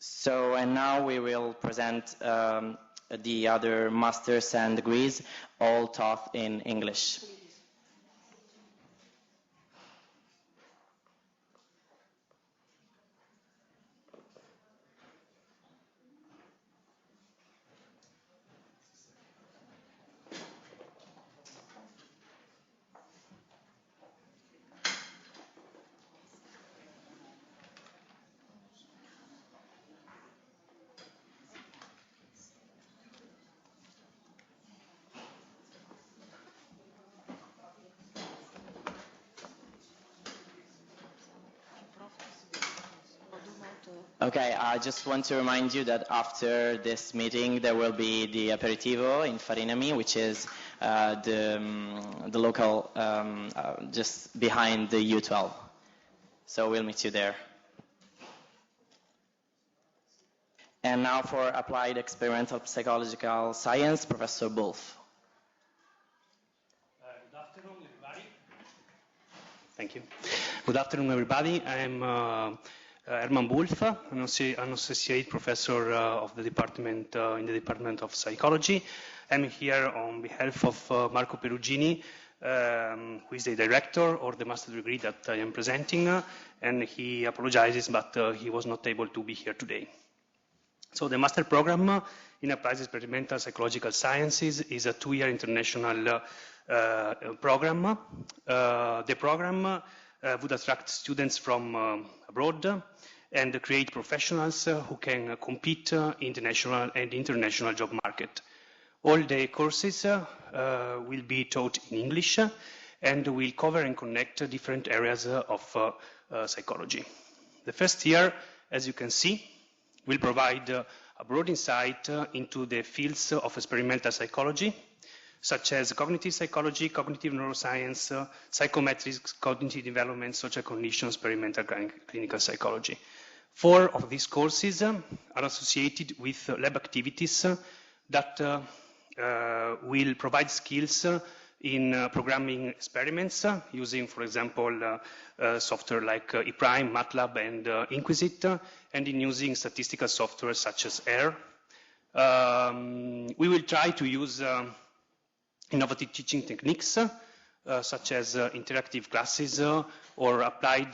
Speaker 1: So, and now we will present the other masters and degrees, all taught in English. Okay, I just want to remind you that after this meeting there will be the aperitivo in Farinami, which is the local, just behind the U12. So we'll meet you there. And now for Applied Experimental Psychological Science, Professor Wolf.
Speaker 12: Good afternoon, everybody. Thank you. Good afternoon, everybody. I'm Herman Wolf, an associate professor of the department in the Department of Psychology. I'm here on behalf of Marco Perugini, who is the director of the master degree that I am presenting, and he apologizes, but he was not able to be here today. So the master program in Applied Experimental Psychological Sciences is a 2-year international program. The program would attract students from abroad and create professionals who can compete in the national and international job market. All the courses will be taught in English and will cover and connect different areas of psychology. The first year, as you can see, will provide a broad insight into the fields of experimental psychology, such as cognitive psychology, cognitive neuroscience, psychometrics, cognitive development, social conditions, experimental clinical psychology. 4 of these courses are associated with lab activities that will provide skills in programming experiments using, for example, software like ePrime, MATLAB, and Inquisit, and in using statistical software such as R. We will try to use innovative teaching techniques such as interactive classes or applied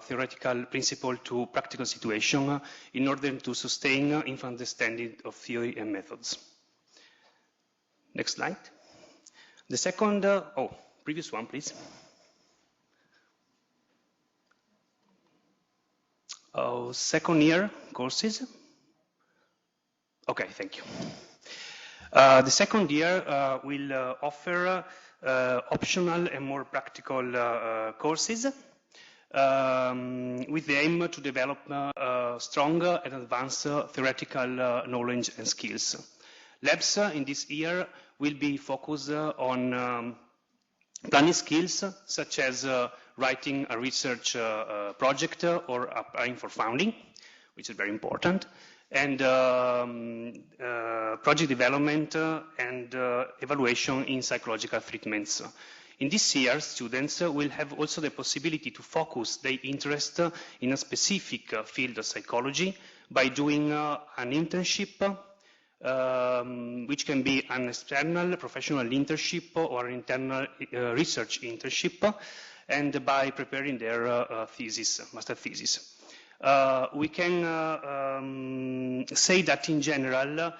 Speaker 12: theoretical principle to practical situation in order to sustain infant understanding of theory and methods. Next slide. The second, previous one, please. Second year courses. Okay, thank you. The second year will offer optional and more practical courses with the aim to develop stronger and advanced theoretical knowledge and skills. Labs in this year will be focused on planning skills such as writing a research project or applying for funding, which is very important, and project development and evaluation in psychological treatments. In this year, students will have also the possibility to focus their interest in a specific field of psychology by doing an internship, which can be an external professional internship or an internal research internship, and by preparing their thesis, master thesis. We can say that in general,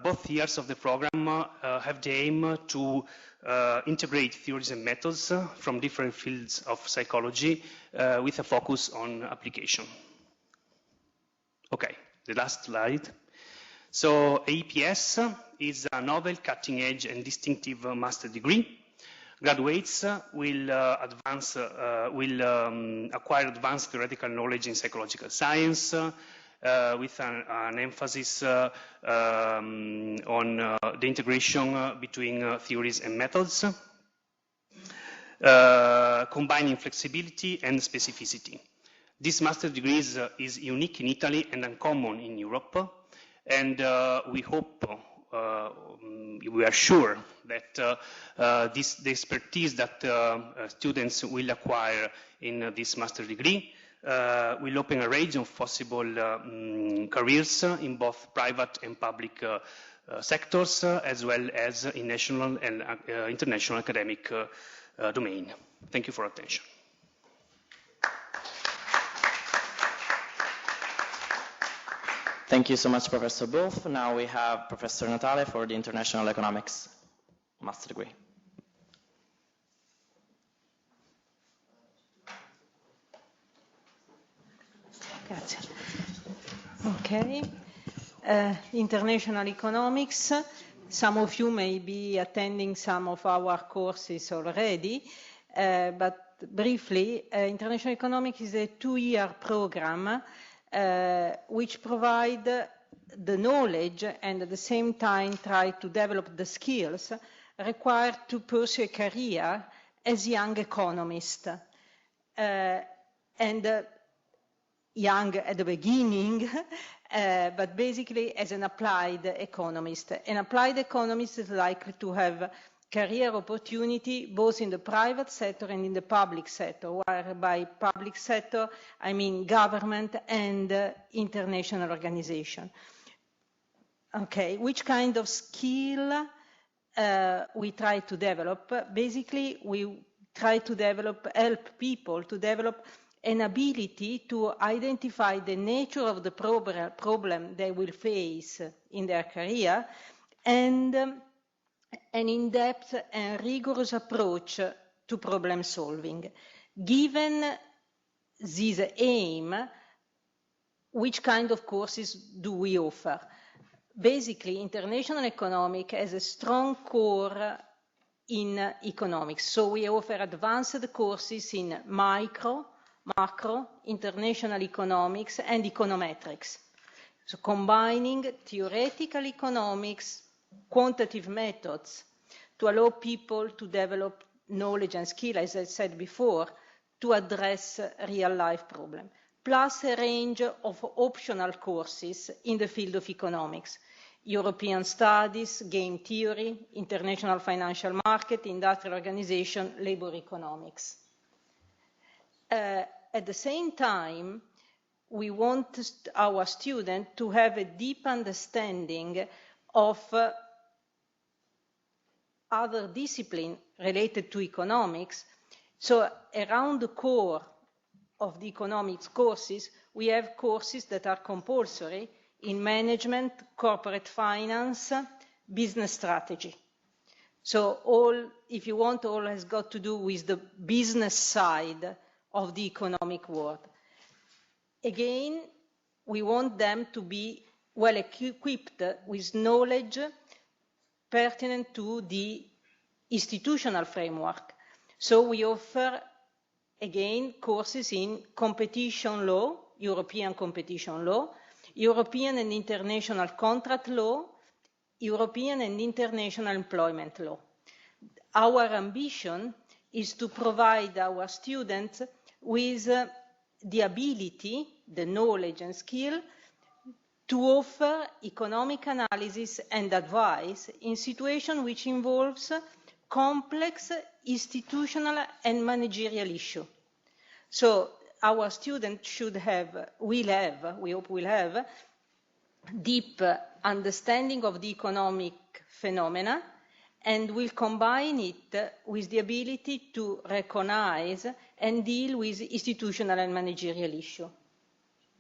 Speaker 12: both years of the program have the aim to integrate theories and methods from different fields of psychology with a focus on application. Okay, the last slide. So APS is a novel, cutting-edge and distinctive master degree. Graduates will acquire advanced theoretical knowledge in psychological science with an emphasis on the integration between theories and methods, combining flexibility and specificity. This master degree is unique in Italy and uncommon in Europe, and we hope, we are sure that the expertise that students will acquire in this master degree will open a range of possible careers in both private and public sectors, as well as in national and international academic domain. Thank you for your attention.
Speaker 1: Thank you so much, Professor Wolf. Now we have Professor Natale for the International Economics Master degree.
Speaker 13: Grazie. Okay. International Economics. Some of you may be attending some of our courses already, but briefly, International Economics is a 2-year program which provide the knowledge and at the same time try to develop the skills required to pursue a career as young economist. Young at the beginning, but basically as an applied economist. An applied economist is likely to have career opportunity both in the private sector and in the public sector, where by public sector I mean government and international organization. Okay, which kind of skill we try to develop? Basically, we try to help people to develop an ability to identify the nature of the problem they will face in their career and an in-depth and rigorous approach to problem solving. Given this aim, which kind of courses do we offer? Basically, international economics has a strong core in economics. So we offer advanced courses in macro, international economics, and econometrics. So combining theoretical economics, quantitative methods to allow people to develop knowledge and skill, as I said before, to address real-life problems, plus a range of optional courses in the field of economics: European studies, game theory, international financial market, industrial organization, labor economics. At the same time, we want our students to have a deep understanding of other disciplines related to economics. So around the core of the economics courses, we have courses that are compulsory in management, corporate finance, business strategy. So all, if you want, all has got to do with the business side of the economic world. Again, we want them to be well equipped with knowledge pertinent to the institutional framework. So we offer, again, courses in competition law, European competition law, European and international contract law, European and international employment law. Our ambition is to provide our students with the ability, the knowledge and skill to offer economic analysis and advice in situations which involves complex institutional and managerial issues. So our students should have, we hope will have, deep understanding of the economic phenomena, and will combine it with the ability to recognize and deal with institutional and managerial issues.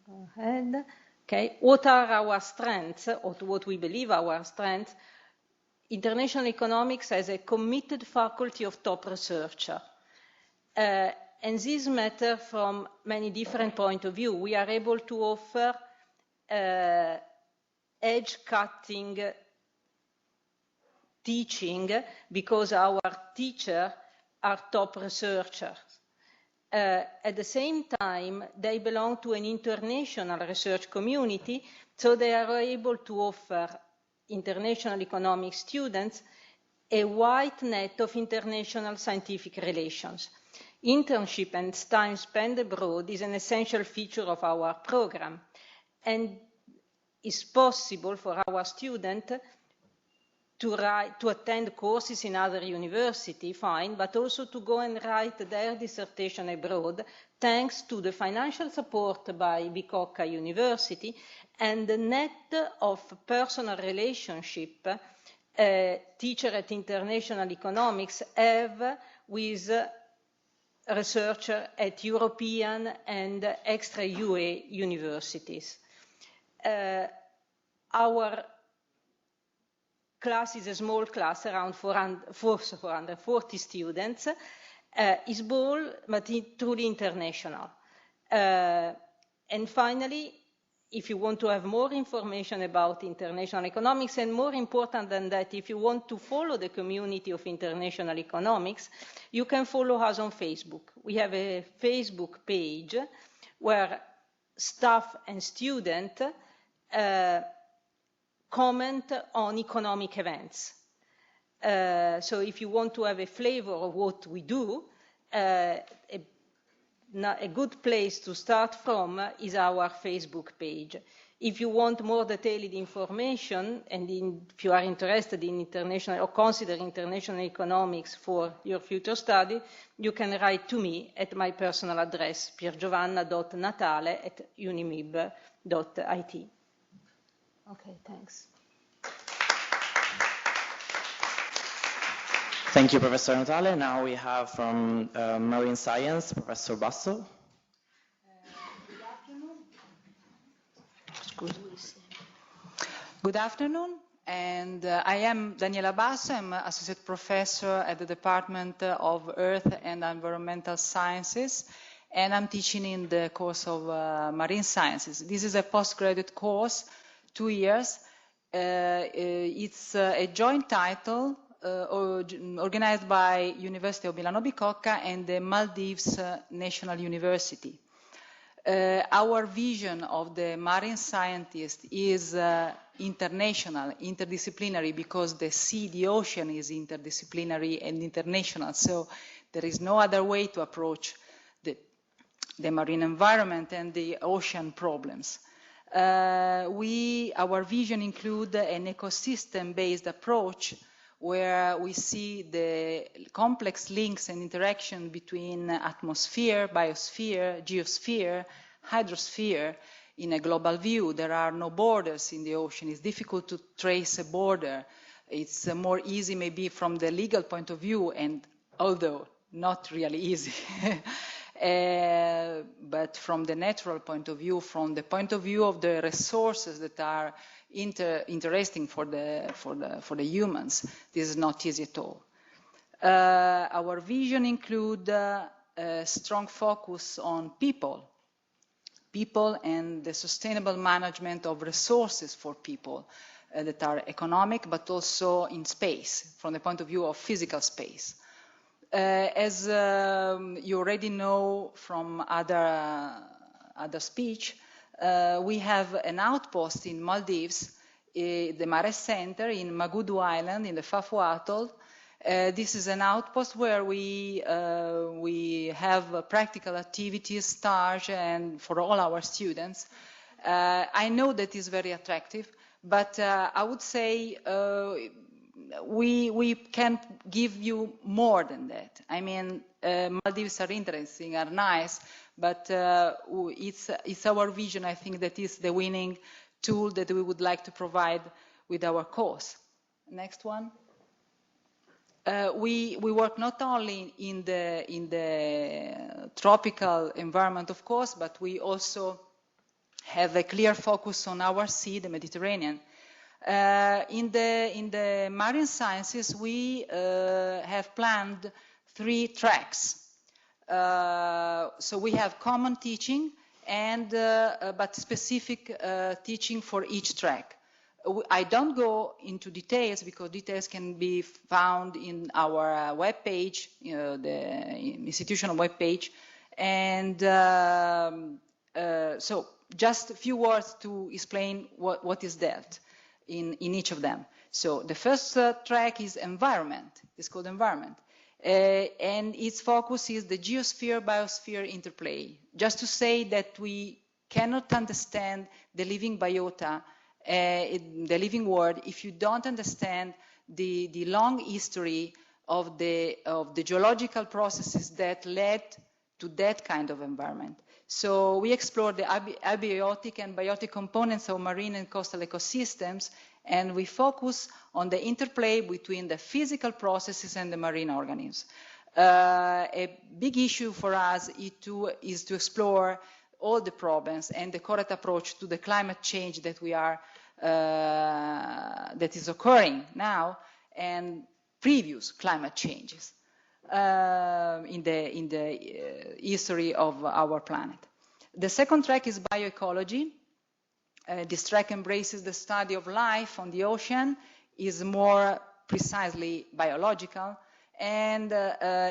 Speaker 13: Go ahead. Okay. What are our strengths, or what we believe our strengths? International economics has a committed faculty of top researchers. And this matters from many different points of view. We are able to offer edge-cutting teaching because our teachers are top researchers. At the same time, they belong to an international research community, so they are able to offer international economic students a wide net of international scientific relations. Internship and time spent abroad is an essential feature of our program, and is possible for our students to attend courses in other universities, fine, but also to go and write their dissertation abroad, thanks to the financial support by Bicocca University and the net of personal relationship teachers at international economics have with researchers at European and extra-UE universities. Our class is a small class, around 440 students. Is small, but truly international. And finally, if you want to have more information about international economics, and more important than that, if you want to follow the community of international economics, you can follow us on Facebook. We have a Facebook page where staff and student comment on economic events. So if you want to have a flavor of what we do, a good place to start from is our Facebook page. If you want more detailed information, and if you are interested in international or consider international economics for your future study, you can write to me at my personal address, piergiovanna.natale@unimib.it. Okay, thanks.
Speaker 1: Thank you, Professor Natale. Now we have from Marine Science, Professor Basso.
Speaker 14: Good afternoon, and I am Daniela Basso. I'm Associate Professor at the Department of Earth and Environmental Sciences, and I'm teaching in the course of Marine Sciences. This is a postgraduate course, 2 years. It's a joint title organized by University of Milano Bicocca and the Maldives National University. Our vision of the marine scientist is international, interdisciplinary, because the sea, the ocean is interdisciplinary and international. So there is no other way to approach the marine environment and the ocean problems. Our vision includes an ecosystem-based approach where we see the complex links and interaction between atmosphere, biosphere, geosphere, hydrosphere in a global view. There are no borders in the ocean. It's difficult to trace a border. It's more easy maybe from the legal point of view, and although not really easy. But from the natural point of view, from the point of view of the resources that are interesting for the humans, this is not easy at all. Our vision includes a strong focus on people and the sustainable management of resources for people that are economic, but also in space, from the point of view of physical space. As you already know from other speech, we have an outpost in Maldives, the Mare Center in Magudu Island in the Fafu Atoll. This is an outpost where we have practical activities, stage, and for all our students. I know that is very attractive, but I would say we can give you more than that. I mean, Maldives are interesting, are nice, but it's our vision, I think, that is the winning tool that we would like to provide with our course. Next one. We work not only in the tropical environment, of course, but we also have a clear focus on our sea, the Mediterranean. In the marine sciences, we have planned 3 tracks. So we have common teaching but specific teaching for each track. I don't go into details because details can be found in our webpage, the institutional webpage, and so just a few words to explain what is that in each of them. So the first track is environment. It's called environment. And its focus is the geosphere-biosphere interplay. Just to say that we cannot understand the living biota, the living world, if you don't understand the long history of the geological processes that led to that kind of environment. So we explore the abiotic and biotic components of marine and coastal ecosystems, and we focus on the interplay between the physical processes and the marine organisms. A big issue for us is to explore all the problems and the correct approach to the climate change that that is occurring now and previous climate changes in the history of our planet. The second track is bioecology. This track embraces the study of life on the ocean, is more precisely biological, and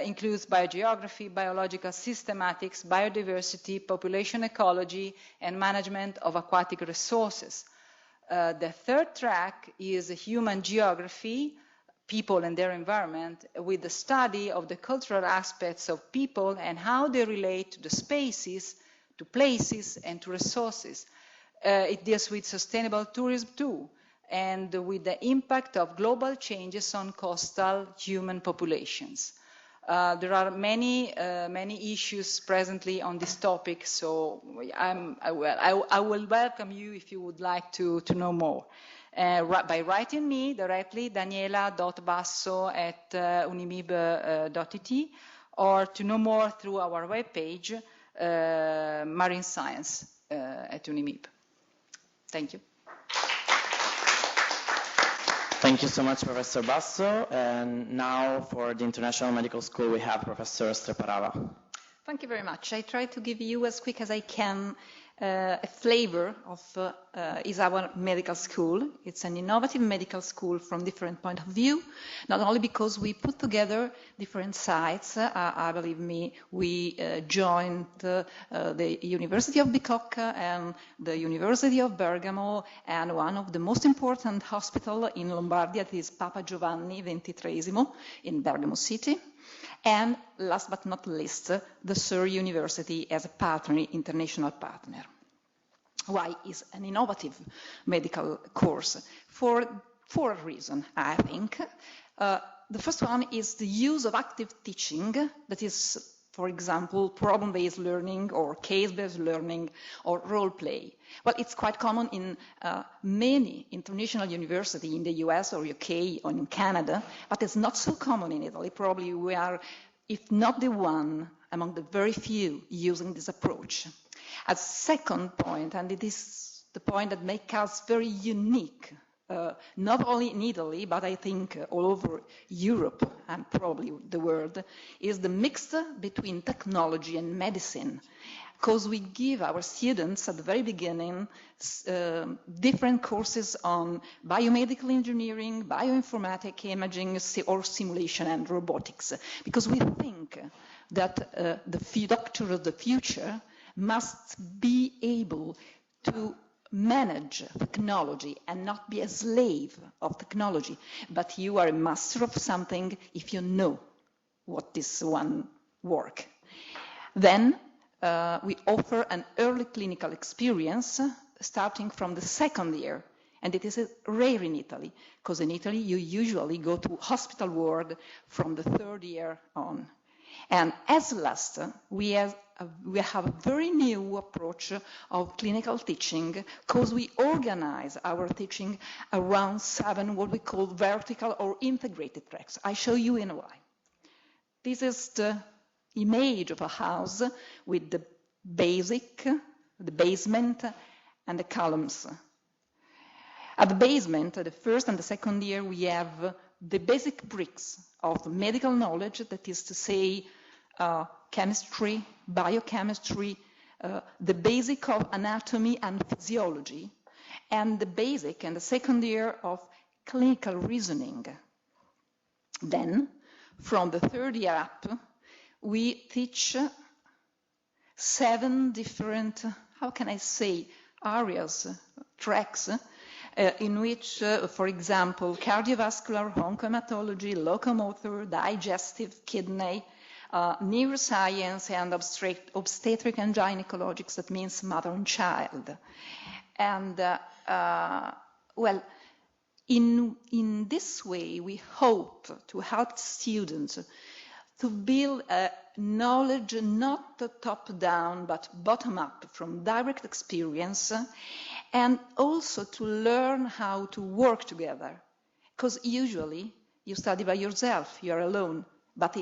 Speaker 14: includes biogeography, biological systematics, biodiversity, population ecology, and management of aquatic resources. The third track is human geography, people and their environment, with the study of the cultural aspects of people and how they relate to the spaces, to places, and to resources. It deals with sustainable tourism too, and with the impact of global changes on coastal human populations. There are many issues presently on this topic, so I will welcome you if you would like to know more. By writing me directly, daniela.basso@unimib.it, or to know more through our webpage, Marine Science at Unimib. Thank you.
Speaker 1: Thank you so much, Professor Basso. And now for the International Medical School, we have Professor Streparava.
Speaker 15: Thank you very much. I try to give you as quick as I can a flavor of is our medical school. It's an innovative medical school from different point of view, not only because we put together different sites. I believe me, we joined the University of Bicocca and the University of Bergamo, and one of the most important hospital in Lombardia is Papa Giovanni XXIII in Bergamo City. And last but not least, the Sur University as a partner, international partner. Why is an innovative medical course? For a reason, I think. The first one is the use of active teaching, that is, for example, problem-based learning or case-based learning or role play. Well, it's quite common in many international universities in the US or UK or in Canada, but it's not so common in Italy. Probably we are, if not the one, among the very few using this approach. A second point, and it is the point that makes us very unique, not only in Italy, but I think all over Europe and probably the world, is the mix between technology and medicine. Because we give our students at the very beginning different courses on biomedical engineering, bioinformatics, imaging, or simulation and robotics. Because we think that the doctor of the future must be able to manage technology and not be a slave of technology, but you are a master of something if you know what this one work. Then we offer an early clinical experience starting from the second year, and it is rare in Italy, because in Italy you usually go to hospital ward from the third year on. And as last, we have a very new approach of clinical teaching, because we organize our teaching around 7 what we call vertical or integrated tracks. I show you in a while. This is the image of a house with the basic, the basement, and the columns. At the basement, the first and the second year, we have the basic bricks of medical knowledge, that is to say, chemistry, biochemistry, the basic of anatomy and physiology, and the basic and the second year of clinical reasoning. Then, from the third year up, we teach 7 different, how can I say, areas, tracks, in which, for example, cardiovascular, oncohematology, locomotor, digestive, kidney, neuroscience, and obstetric and gynecologics, that means mother and child. And, well, in this way, we hope to help students to build a knowledge not top-down, but bottom-up, from direct experience, and also to learn how to work together. Because usually you study by yourself, you're alone, but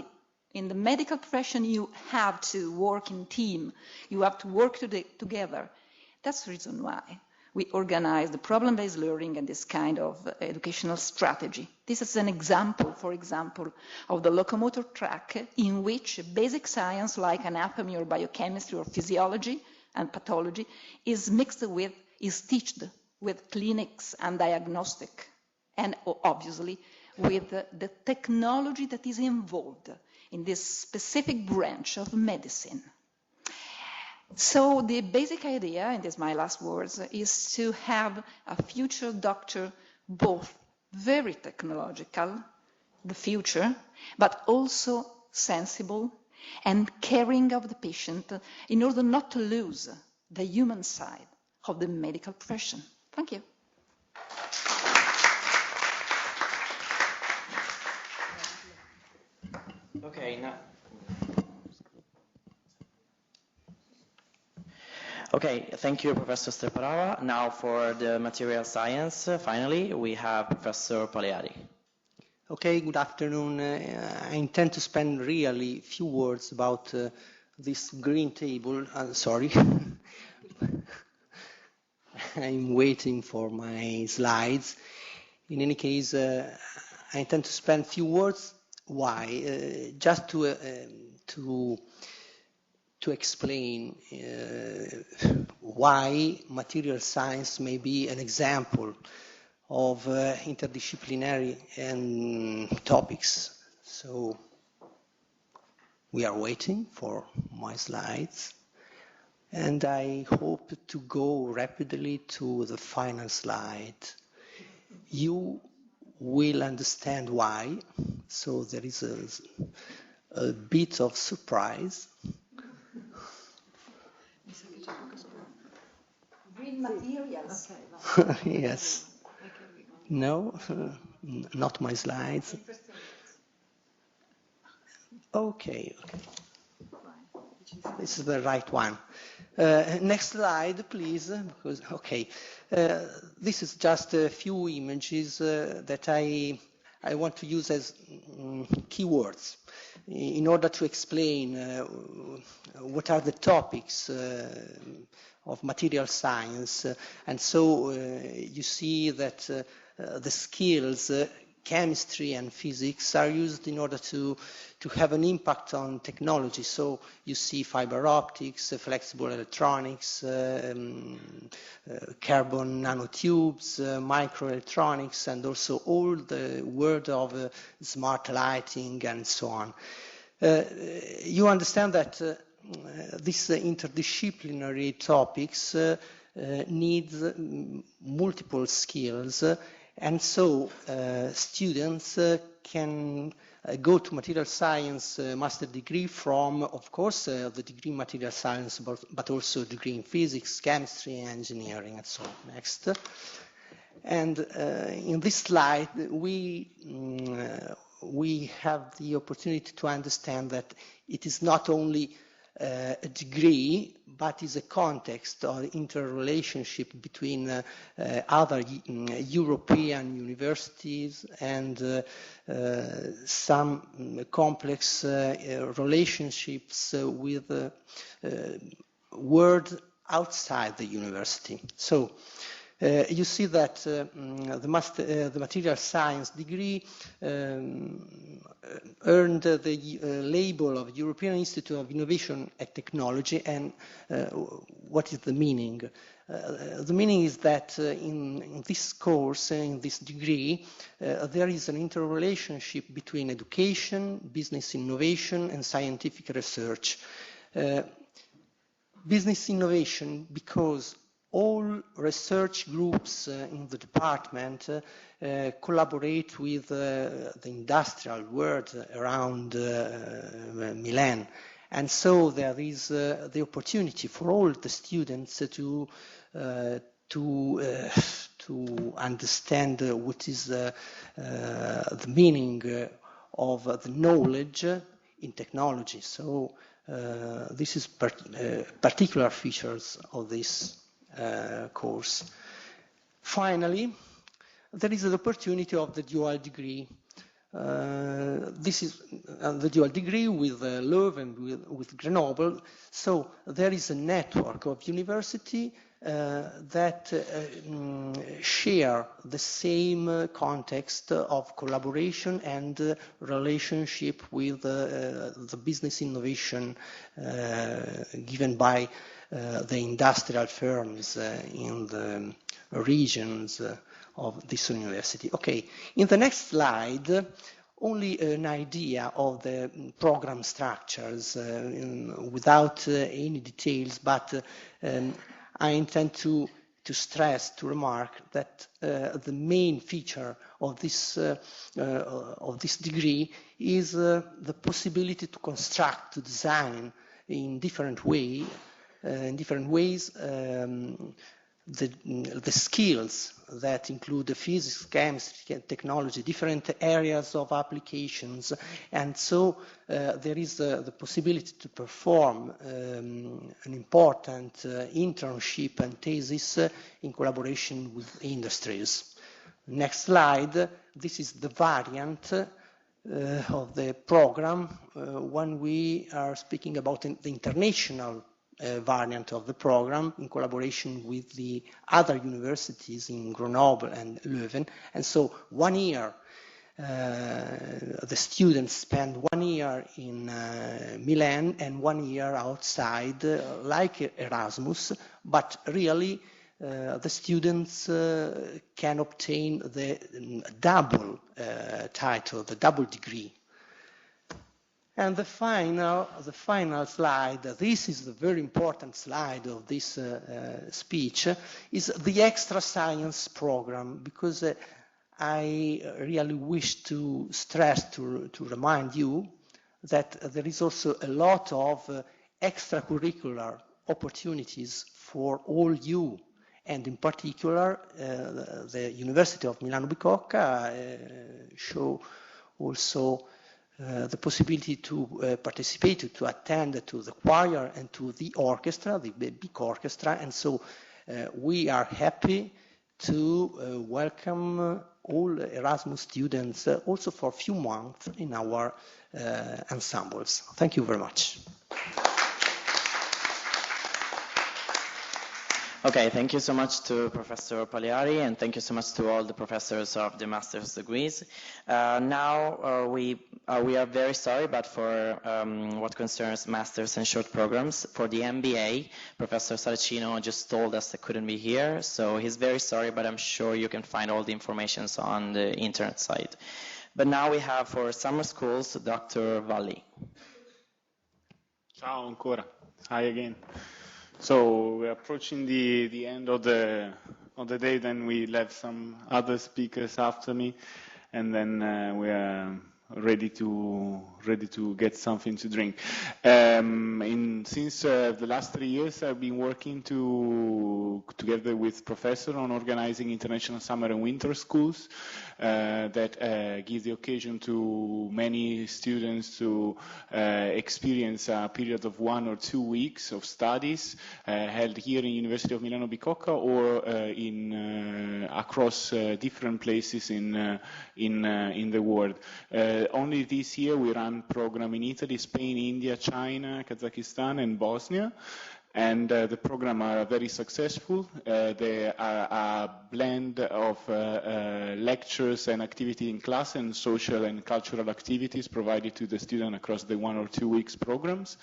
Speaker 15: in the medical profession you have to work in team, you have to work together. That's the reason why we organize the problem-based learning and this kind of educational strategy. This is an example, for example, of the locomotor track in which basic science like anatomy or biochemistry or physiology and pathology is taught with clinics and diagnostic. And obviously, with the technology that is involved in this specific branch of medicine. So the basic idea, and this is my last words, is to have a future doctor both very technological, the future, but also sensible and caring of the patient in order not to lose the human side of the medical profession. Thank you.
Speaker 1: Okay, now. Okay, thank you, Professor Streparava. Now for the material science, finally, we have Professor Paleari.
Speaker 16: Okay, good afternoon. I intend to spend really few words about this green table. Sorry. I'm waiting for my slides. In any case, I intend to spend few words. Why? Just to explain why material science may be an example of interdisciplinary topics. So we are waiting for my slides, and I hope to go rapidly to the final slide. You will understand why, so there is a bit of surprise.
Speaker 15: Green materials.
Speaker 16: Yes. No, not my slides. Okay. This is the right one. Next slide, please. Because this is just a few images that I want to use as keywords in order to explain what are the topics of material science. And so you see that the skills chemistry and physics are used in order to have an impact on technology. So you see fiber optics, flexible electronics, carbon nanotubes, microelectronics, and also all the world of smart lighting and so on. You understand that these interdisciplinary topics need multiple skills, and so students can go to material science master degree from, of course, the degree in material science, but also degree in physics, chemistry, engineering, and so on. Next. And in this slide, we have the opportunity to understand that it is not only a degree, but is a context or interrelationship between other European universities and some complex relationships with the world outside the university. So you see that the material science degree earned the label of European Institute of Innovation and Technology. And what is the meaning? The meaning is that in this course, in this degree, there is an interrelationship between education, business innovation, and scientific research. Business innovation, because all research groups in the department collaborate with the industrial world around Milan. And so there is the opportunity for all the students to understand what is the meaning of the knowledge in technology. So this is particular features of this course. Finally, there is the opportunity of the dual degree. This is the dual degree with Leuven and with Grenoble. So there is a network of university that share the same context of collaboration and relationship with the business innovation given by the industrial firms in the regions of this university. Okay, in the next slide, only an idea of the program structures without any details, but I intend to stress, to remark that the main feature of this degree is the possibility to construct, to design in different ways the skills that include the physics, chemistry, technology, different areas of applications, and so there is the possibility to perform an important internship and thesis in collaboration with industries. Next slide. This is the variant of the program when we are speaking about the international variant of the program in collaboration with the other universities in Grenoble and Leuven. And so 1 year, the students spend 1 year in Milan and 1 year outside, like Erasmus, but really the students can obtain the double title, the double degree. And the final slide, this is the very important slide of this speech, is the extra science program, because I really wish to stress, to remind you that there is also a lot of extracurricular opportunities for all you, and in particular the University of Milano-Bicocca show also the possibility to participate, to attend to the choir and to the orchestra, the big orchestra, and so we are happy to welcome all Erasmus students also for a few months in our ensembles. Thank you very much.
Speaker 1: Okay, thank you so much to Professor Pagliari, and thank you so much to all the professors of the master's degrees. Now we are very sorry, but for what concerns masters and short programs, for the MBA, Professor Saracino just told us that couldn't be here, so he's very sorry, but I'm sure you can find all the information on the internet site. But now we have for summer schools, Dr. Valli.
Speaker 11: Ciao ancora. Hi again. So we're approaching the end of the day. Then we'll have some other speakers after me, and then we are ready to get something to drink. Since the last 3 years, I've been working together with professors on organizing international summer and winter schools that give the occasion to many students to experience a period of 1 or 2 weeks of studies held here in University of Milano-Bicocca or across different places in the world. Only this year we ran program in Italy, Spain, India, China, Kazakhstan, and Bosnia. And the program are very successful. They are a blend of lectures and activity in class and social and cultural activities provided to the student across the 1 or 2 weeks programs.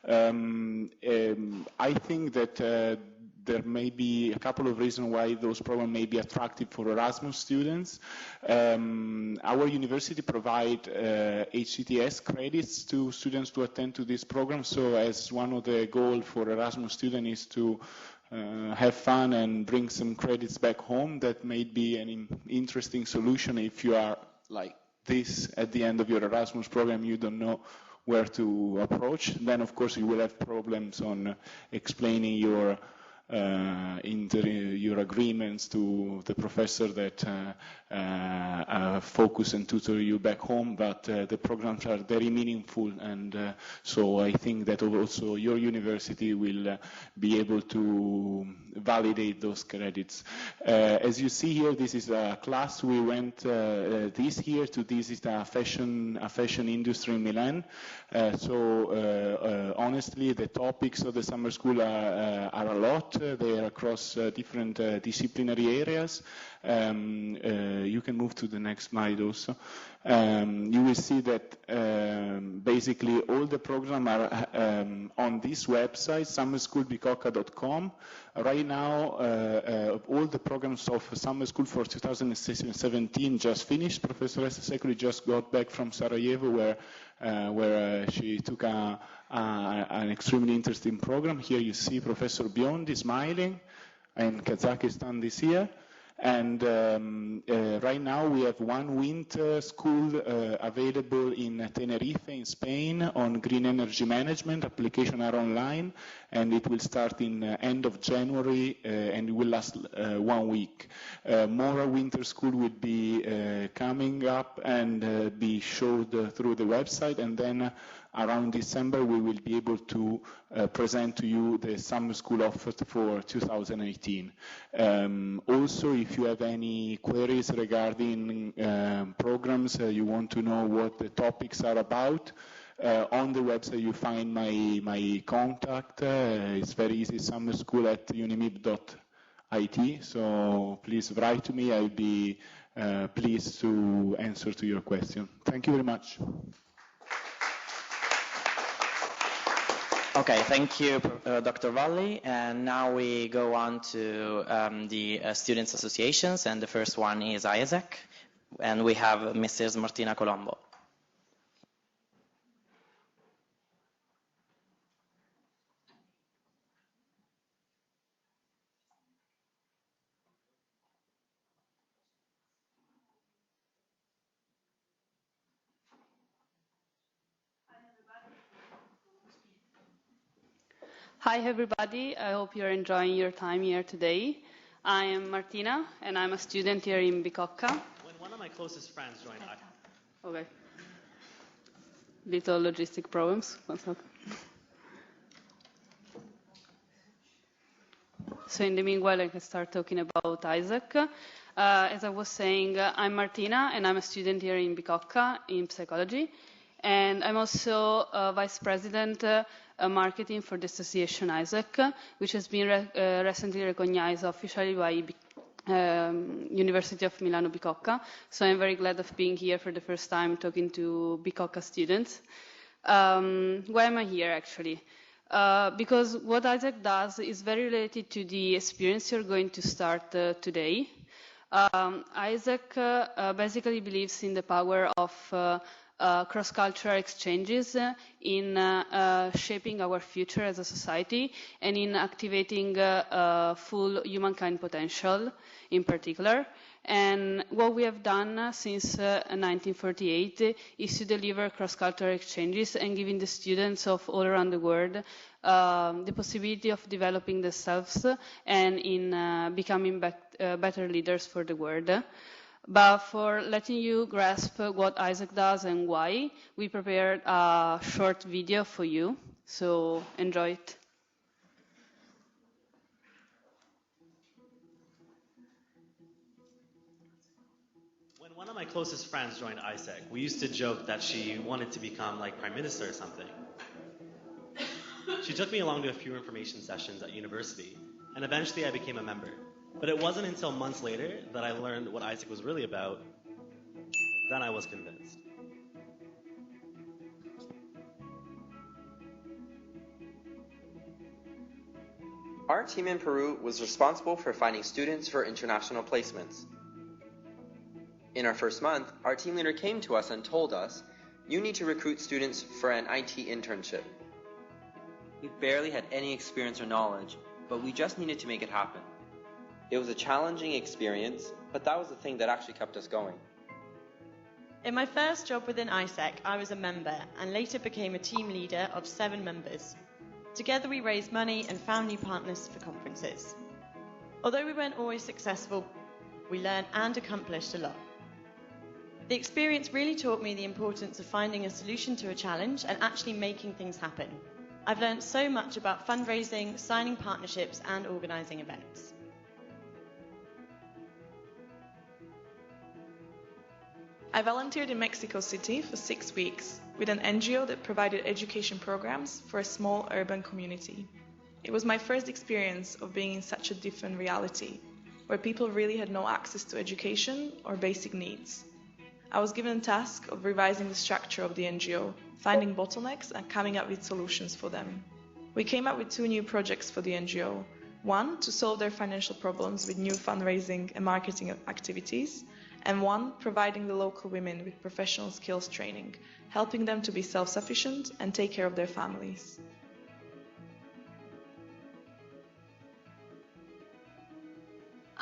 Speaker 11: I think that there may be a couple of reasons why those programs may be attractive for Erasmus students. Our university provides HCTS credits to students to attend to this program. So as one of the goals for Erasmus students is to have fun and bring some credits back home, that may be an interesting solution if you are like this at the end of your Erasmus program, you don't know where to approach. Then of course you will have problems on explaining your agreements to the professor that focus and tutor you back home, but the programs are very meaningful, and so I think that also your university will be able to validate those credits. As you see here, this is a class we went this year to visit a fashion industry in Milan. So honestly, the topics of the summer school are a lot. They are across different disciplinary areas. You can move to the next slide also. You will see that basically all the programs are on this website, summerschoolbicocca.com. Right now, all the programs of Summer School for 2017 just finished. Professor Secoli just got back from Sarajevo, where she took an extremely interesting program. Here you see Professor Biondi smiling in Kazakhstan this year. And right now we have one winter school available in Tenerife in Spain on green energy management. Applications are online, and it will start in end of January and it will last 1 week. More winter school will be coming up and be showed through the website, and then around December we will be able to present to you the summer school offer for 2018. Also, if you have any queries regarding programs, you want to know what the topics are about, on the website you find my contact. It's very easy, summerschool@Unimib.It, so please write to me. I'll be pleased to answer to your question. Thank you very much.
Speaker 1: Okay, thank you, Dr. Valli. And now we go on to the Students' Associations, and the first one is ISAC, and we have Mrs. Martina Colombo.
Speaker 17: Hi everybody, I hope you're enjoying your time here today. I am Martina and I'm a student here in Bicocca.
Speaker 18: When one of my closest friends joined
Speaker 17: Okay. Little logistic problems. One second. So in the meanwhile I can start talking about Isaac. As I was saying, I'm Martina and I'm a student here in Bicocca in psychology. And I'm also Vice President Marketing for the Association Isaac, which has been recently recognized officially by University of Milano Bicocca. So I'm very glad of being here for the first time talking to Bicocca students. Why am I here actually? Because what Isaac does is very related to the experience you're going to start today. Isaac basically believes in the power of cross-cultural exchanges in shaping our future as a society and in activating full humankind potential in particular. And what we have done since 1948 is to deliver cross-cultural exchanges and giving the students of all around the world the possibility of developing themselves and in becoming better leaders for the world. But for letting you grasp what Isaac does and why, we prepared a short video for you, so enjoy it.
Speaker 18: When one of my closest friends joined ISAC, we used to joke that she wanted to become like Prime Minister or something. She took me along to a few information sessions at university, and eventually I became a member. But it wasn't until months later that I learned what ISAC was really about. Then I was convinced.
Speaker 19: Our team in Peru was responsible for finding students for international placements. In our first month, our team leader came to us and told us, "You need to recruit students for an IT internship." We barely had any experience or knowledge, but we just needed to make it happen. It was a challenging experience, but that was the thing that actually kept us going.
Speaker 20: In my first job within ISAC, I was a member and later became a team leader of 7 members. Together we raised money and found new partners for conferences. Although we weren't always successful, we learned and accomplished a lot. The experience really taught me the importance of finding a solution to a challenge and actually making things happen. I've learned so much about fundraising, signing partnerships, and organising events.
Speaker 21: I volunteered in Mexico City for 6 weeks with an NGO that provided education programs for a small urban community. It was my first experience of being in such a different reality, where people really had no access to education or basic needs. I was given the task of revising the structure of the NGO, finding bottlenecks and coming up with solutions for them. We came up with 2 new projects for the NGO. One, to solve their financial problems with new fundraising and marketing activities, and one, providing the local women with professional skills training, helping them to be self-sufficient and take care of their families.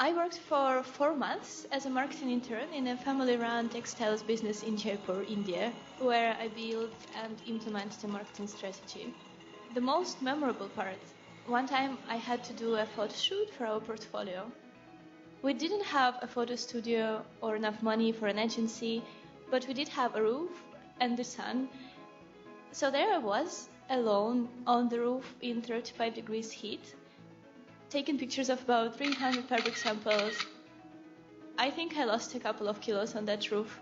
Speaker 2: I worked for 4 months as a marketing intern in a family-run textiles business in Jaipur, India, where I built and implemented a marketing strategy. The most memorable part, one time I had to do a photo shoot for our portfolio. We didn't have a photo studio or enough money for an agency, but we did have a roof and the sun. So there I was, alone on the roof in 35 degrees heat, taking pictures of about 300 fabric samples. I think I lost a couple of kilos on that roof.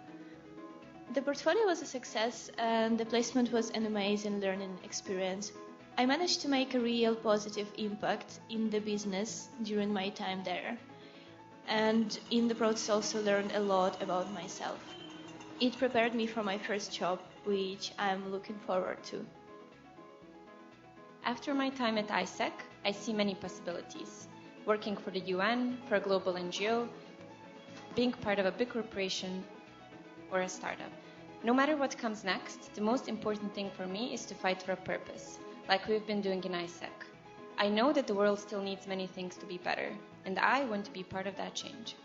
Speaker 2: The portfolio was a success and the placement was an amazing learning experience. I managed to make a real positive impact in the business during my time there. And in the process also learned a lot about myself. It prepared me for my first job, which I'm looking forward to.
Speaker 22: After my time at ISEC, I see many possibilities. Working for the UN, for a global NGO, being part of a big corporation, or a startup. No matter what comes next, the most important thing for me is to fight for a purpose, like we've been doing in ISEC. I know that the world still needs many things to be better, and I want to be part of that change.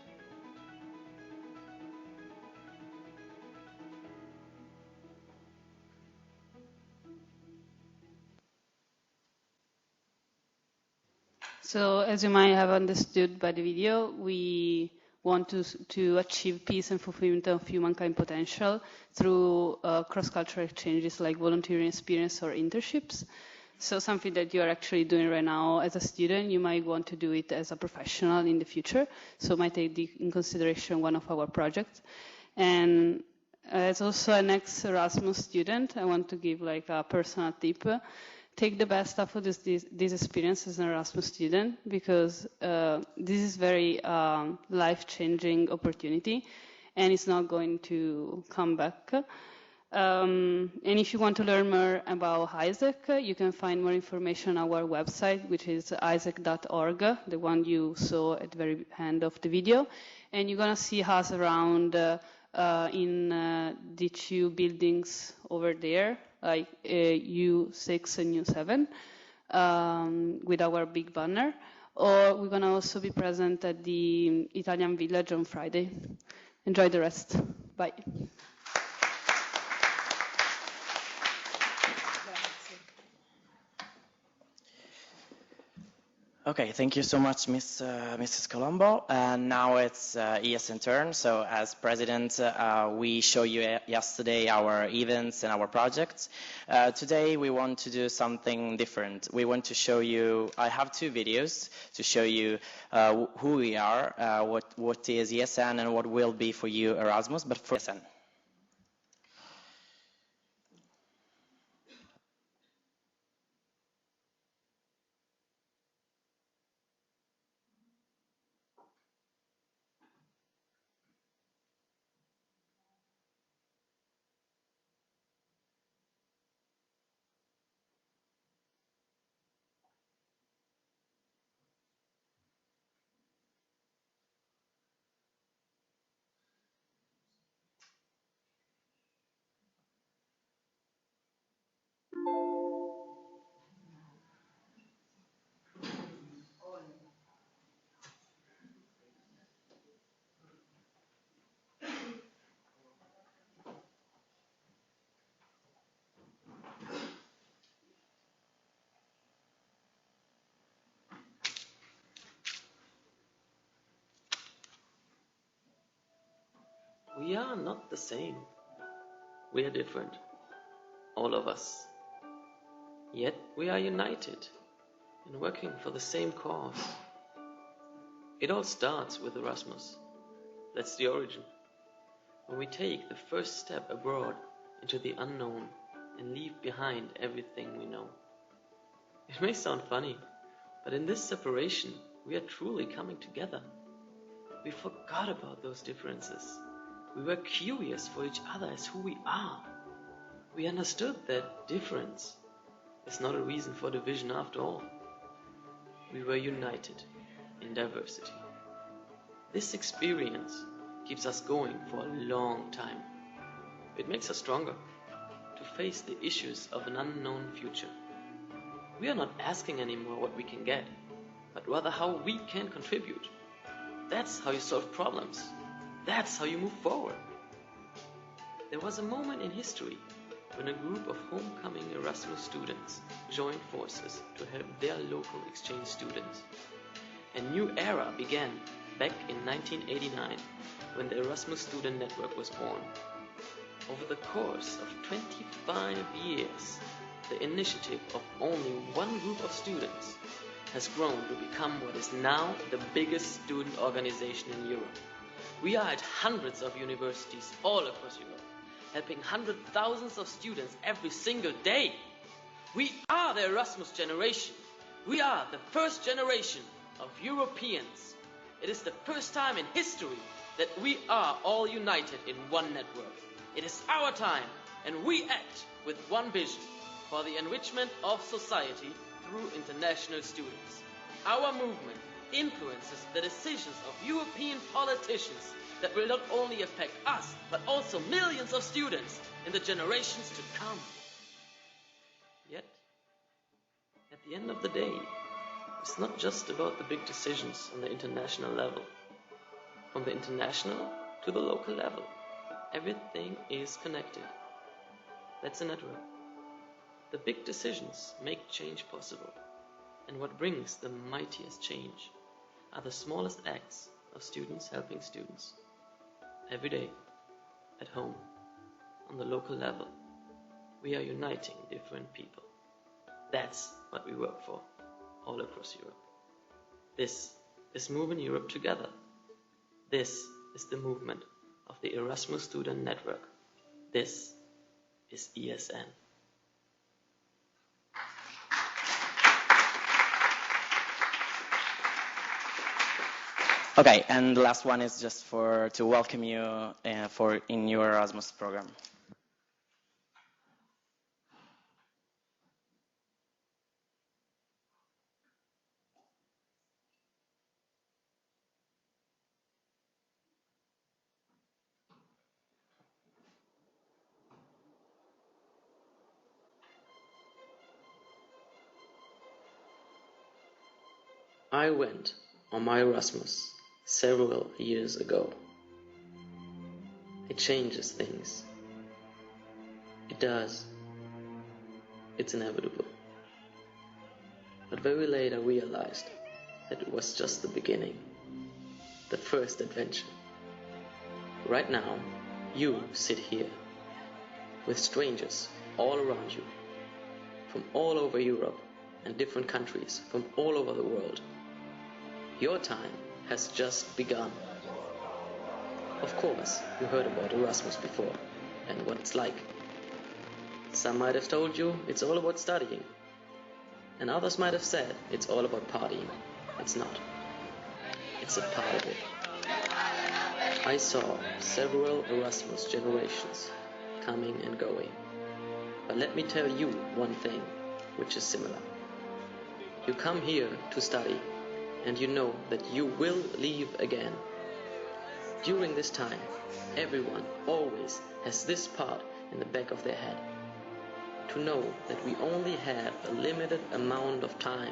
Speaker 17: So as you might have understood by the video, we want to achieve peace and fulfillment of humankind potential through cross-cultural exchanges like volunteering experience or internships. So something that you're actually doing right now as a student, you might want to do it as a professional in the future. So might take in consideration one of our projects. And as also an ex-Erasmus student, I want to give like a personal tip. Take the best out of this experience as an Erasmus student, because this is very life-changing opportunity and it's not going to come back. And if you want to learn more about ISEC, you can find more information on our website, which is isec.org, the one you saw at the very end of the video. And you're going to see us around in the 2 buildings over there, like U6 and U7, with our big banner. Or we're going to also be present at the Italian Village on Friday. Enjoy the rest. Bye.
Speaker 1: Okay, thank you so much, Mrs. Colombo. And now it's ESN turn. So as president, we showed you yesterday our events and our projects. Today we want to do something different. We want to show you, I have 2 videos to show you who we are, what is ESN and what will be for you Erasmus, but for ESN.
Speaker 23: We are not the same. We are different, all of us. Yet we are united and working for the same cause. It all starts with Erasmus. That's the origin. When we take the first step abroad into the unknown and leave behind everything we know. It may sound funny, But in this separation, we are truly coming together. We forgot about those differences. We were curious for each other as who we are. We understood that difference is not a reason for division after all. We were united in diversity. This experience keeps us going for a long time. It makes us stronger to face the issues of an unknown future. We are not asking anymore what we can get, but rather how we can contribute. That's how you solve problems. That's how you move forward. There was a moment in history when a group of homecoming Erasmus students joined forces to help their local exchange students. A new era began back in 1989 when the Erasmus Student Network was born. Over the course of 25 years, the initiative of only one group of students has grown to become what is now the biggest student organization in Europe. We are at hundreds of universities all across Europe, helping hundreds of thousands of students every single day. We are the Erasmus generation. We are the first generation of Europeans. It is the first time in history that we are all united in one network. It is our time, and we act with one vision for the enrichment of society through international students. Our movement influences the decisions of European politicians that will not only affect us, but also millions of students in the generations to come. Yet, at the end of the day, it's not just about the big decisions on the international level. From the international to the local level, everything is connected. That's a network. The big decisions make change possible, and what brings the mightiest change are the smallest acts of students helping students. Every day, at home, on the local level, we are uniting different people. That's what we work for, all across Europe. This is moving Europe together. This is the movement of the Erasmus Student Network. This is ESN.
Speaker 1: Okay, and the last one is just to welcome you in your Erasmus program.
Speaker 23: I went on my Erasmus several years ago. It changes things. It does. It's inevitable. But very late I realized that it was just the beginning, the first adventure. Right now, you sit here with strangers all around you, from all over Europe and different countries from all over the world. Your time has just begun. Of course, you heard about Erasmus before and what it's like. Some might have told you it's all about studying, and others might have said it's all about partying. It's not. It's a part of it. I saw several Erasmus generations coming and going. But let me tell you one thing which is similar. You come here to study, and you know that you will leave again. During this time, everyone always has this part in the back of their head. To know that we only have a limited amount of time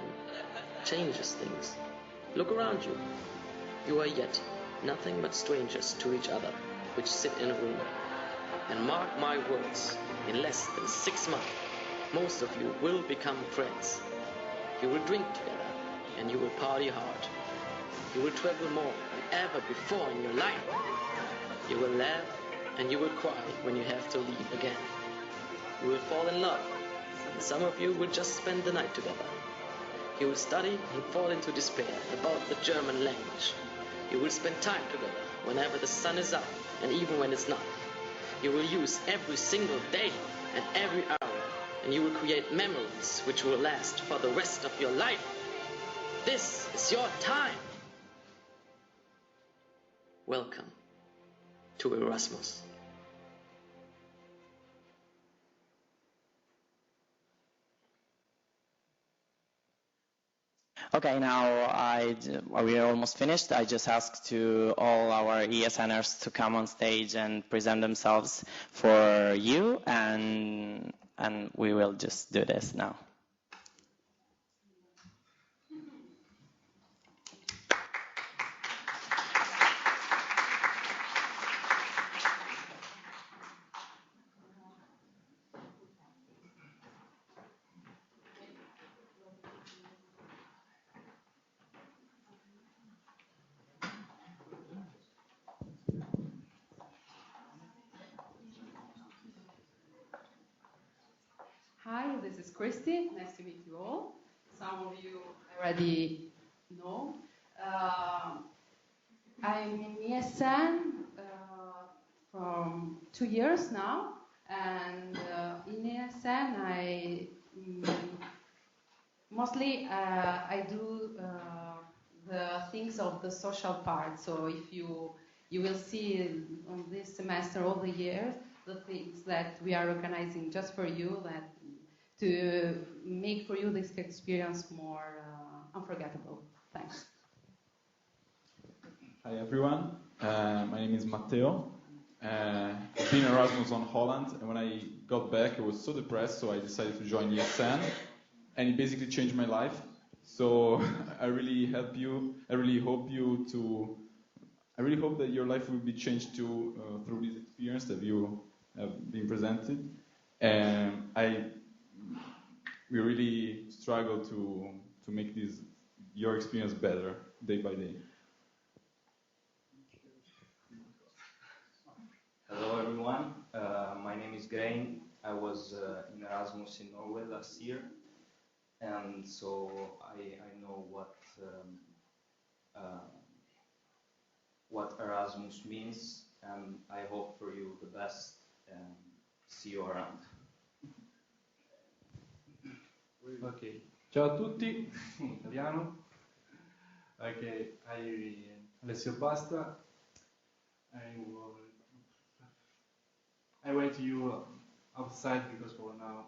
Speaker 23: changes things. Look around you. You are yet nothing but strangers to each other, which sit in a room. And mark my words, in less than 6 months, most of you will become friends. You will drink together, and you will party hard. You will travel more than ever before in your life. You will laugh, and you will cry when you have to leave again. You will fall in love, and some of you will just spend the night together. You will study and fall into despair about the German language. You will spend time together whenever the sun is up and even when it's not. You will use every single day and every hour, and you will create memories which will last for the rest of your life.
Speaker 3: This is your time. Welcome to Erasmus.
Speaker 1: Okay, now we are almost finished. I just asked to all our ESNers to come on stage and present themselves for you, and we will just do this now.
Speaker 4: Hi, this is Christy. Nice to meet you all. Some of you already know. I'm in ESN from 2 years now, and in ESN mostly I do the things of the social part. So if you will see on this semester all the years the things that we are organizing just for you, that to make for you this experience more unforgettable. Thanks.
Speaker 5: Hi everyone, my name is Matteo. I've been Erasmus on Holland, and when I got back I was so depressed, so I decided to join ESN, and it basically changed my life. So I really hope that your life will be changed too through this experience that you have been presented. And we really struggle to make your experience better day by day.
Speaker 24: Hello everyone, my name is Grain. I was in Erasmus in Norway last year, and so I know what Erasmus means, and I hope for you the best and see you around.
Speaker 25: Ok, ciao a tutti, in italiano. Okay, Alessio Pasta. I wait to you outside because for now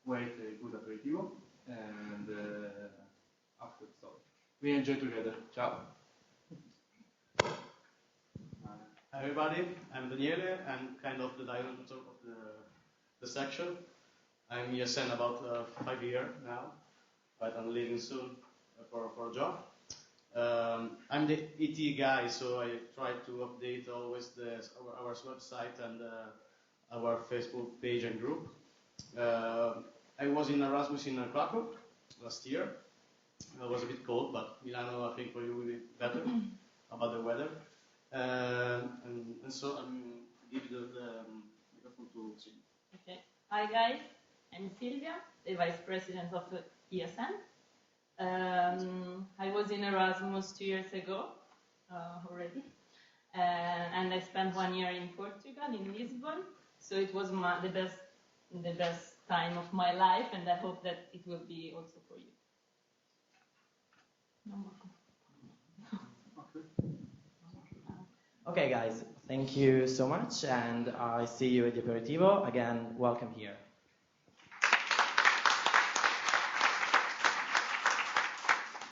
Speaker 25: wait a good aperitivo, and after so we enjoy together. Ciao.
Speaker 26: Hi everybody, I'm Daniele. I'm kind of the director of the section. I'm ESN about 5 years now, but I'm leaving soon for a job. I'm the ET guy, so I try to update always our website and our Facebook page and group. I was in Erasmus in Krakow last year. It was a bit cold, but Milano I think for you will be better about the weather. And so I'm give the microphone to Silvia.
Speaker 27: Okay. Hi guys, I'm Silvia, the Vice President of ESN. I was in Erasmus 2 years ago already, and I spent 1 year in Portugal, in Lisbon. So it was the best time of my life, and I hope that it will be also for you.
Speaker 1: Okay guys, thank you so much, and I see you at the aperitivo. Again, welcome here.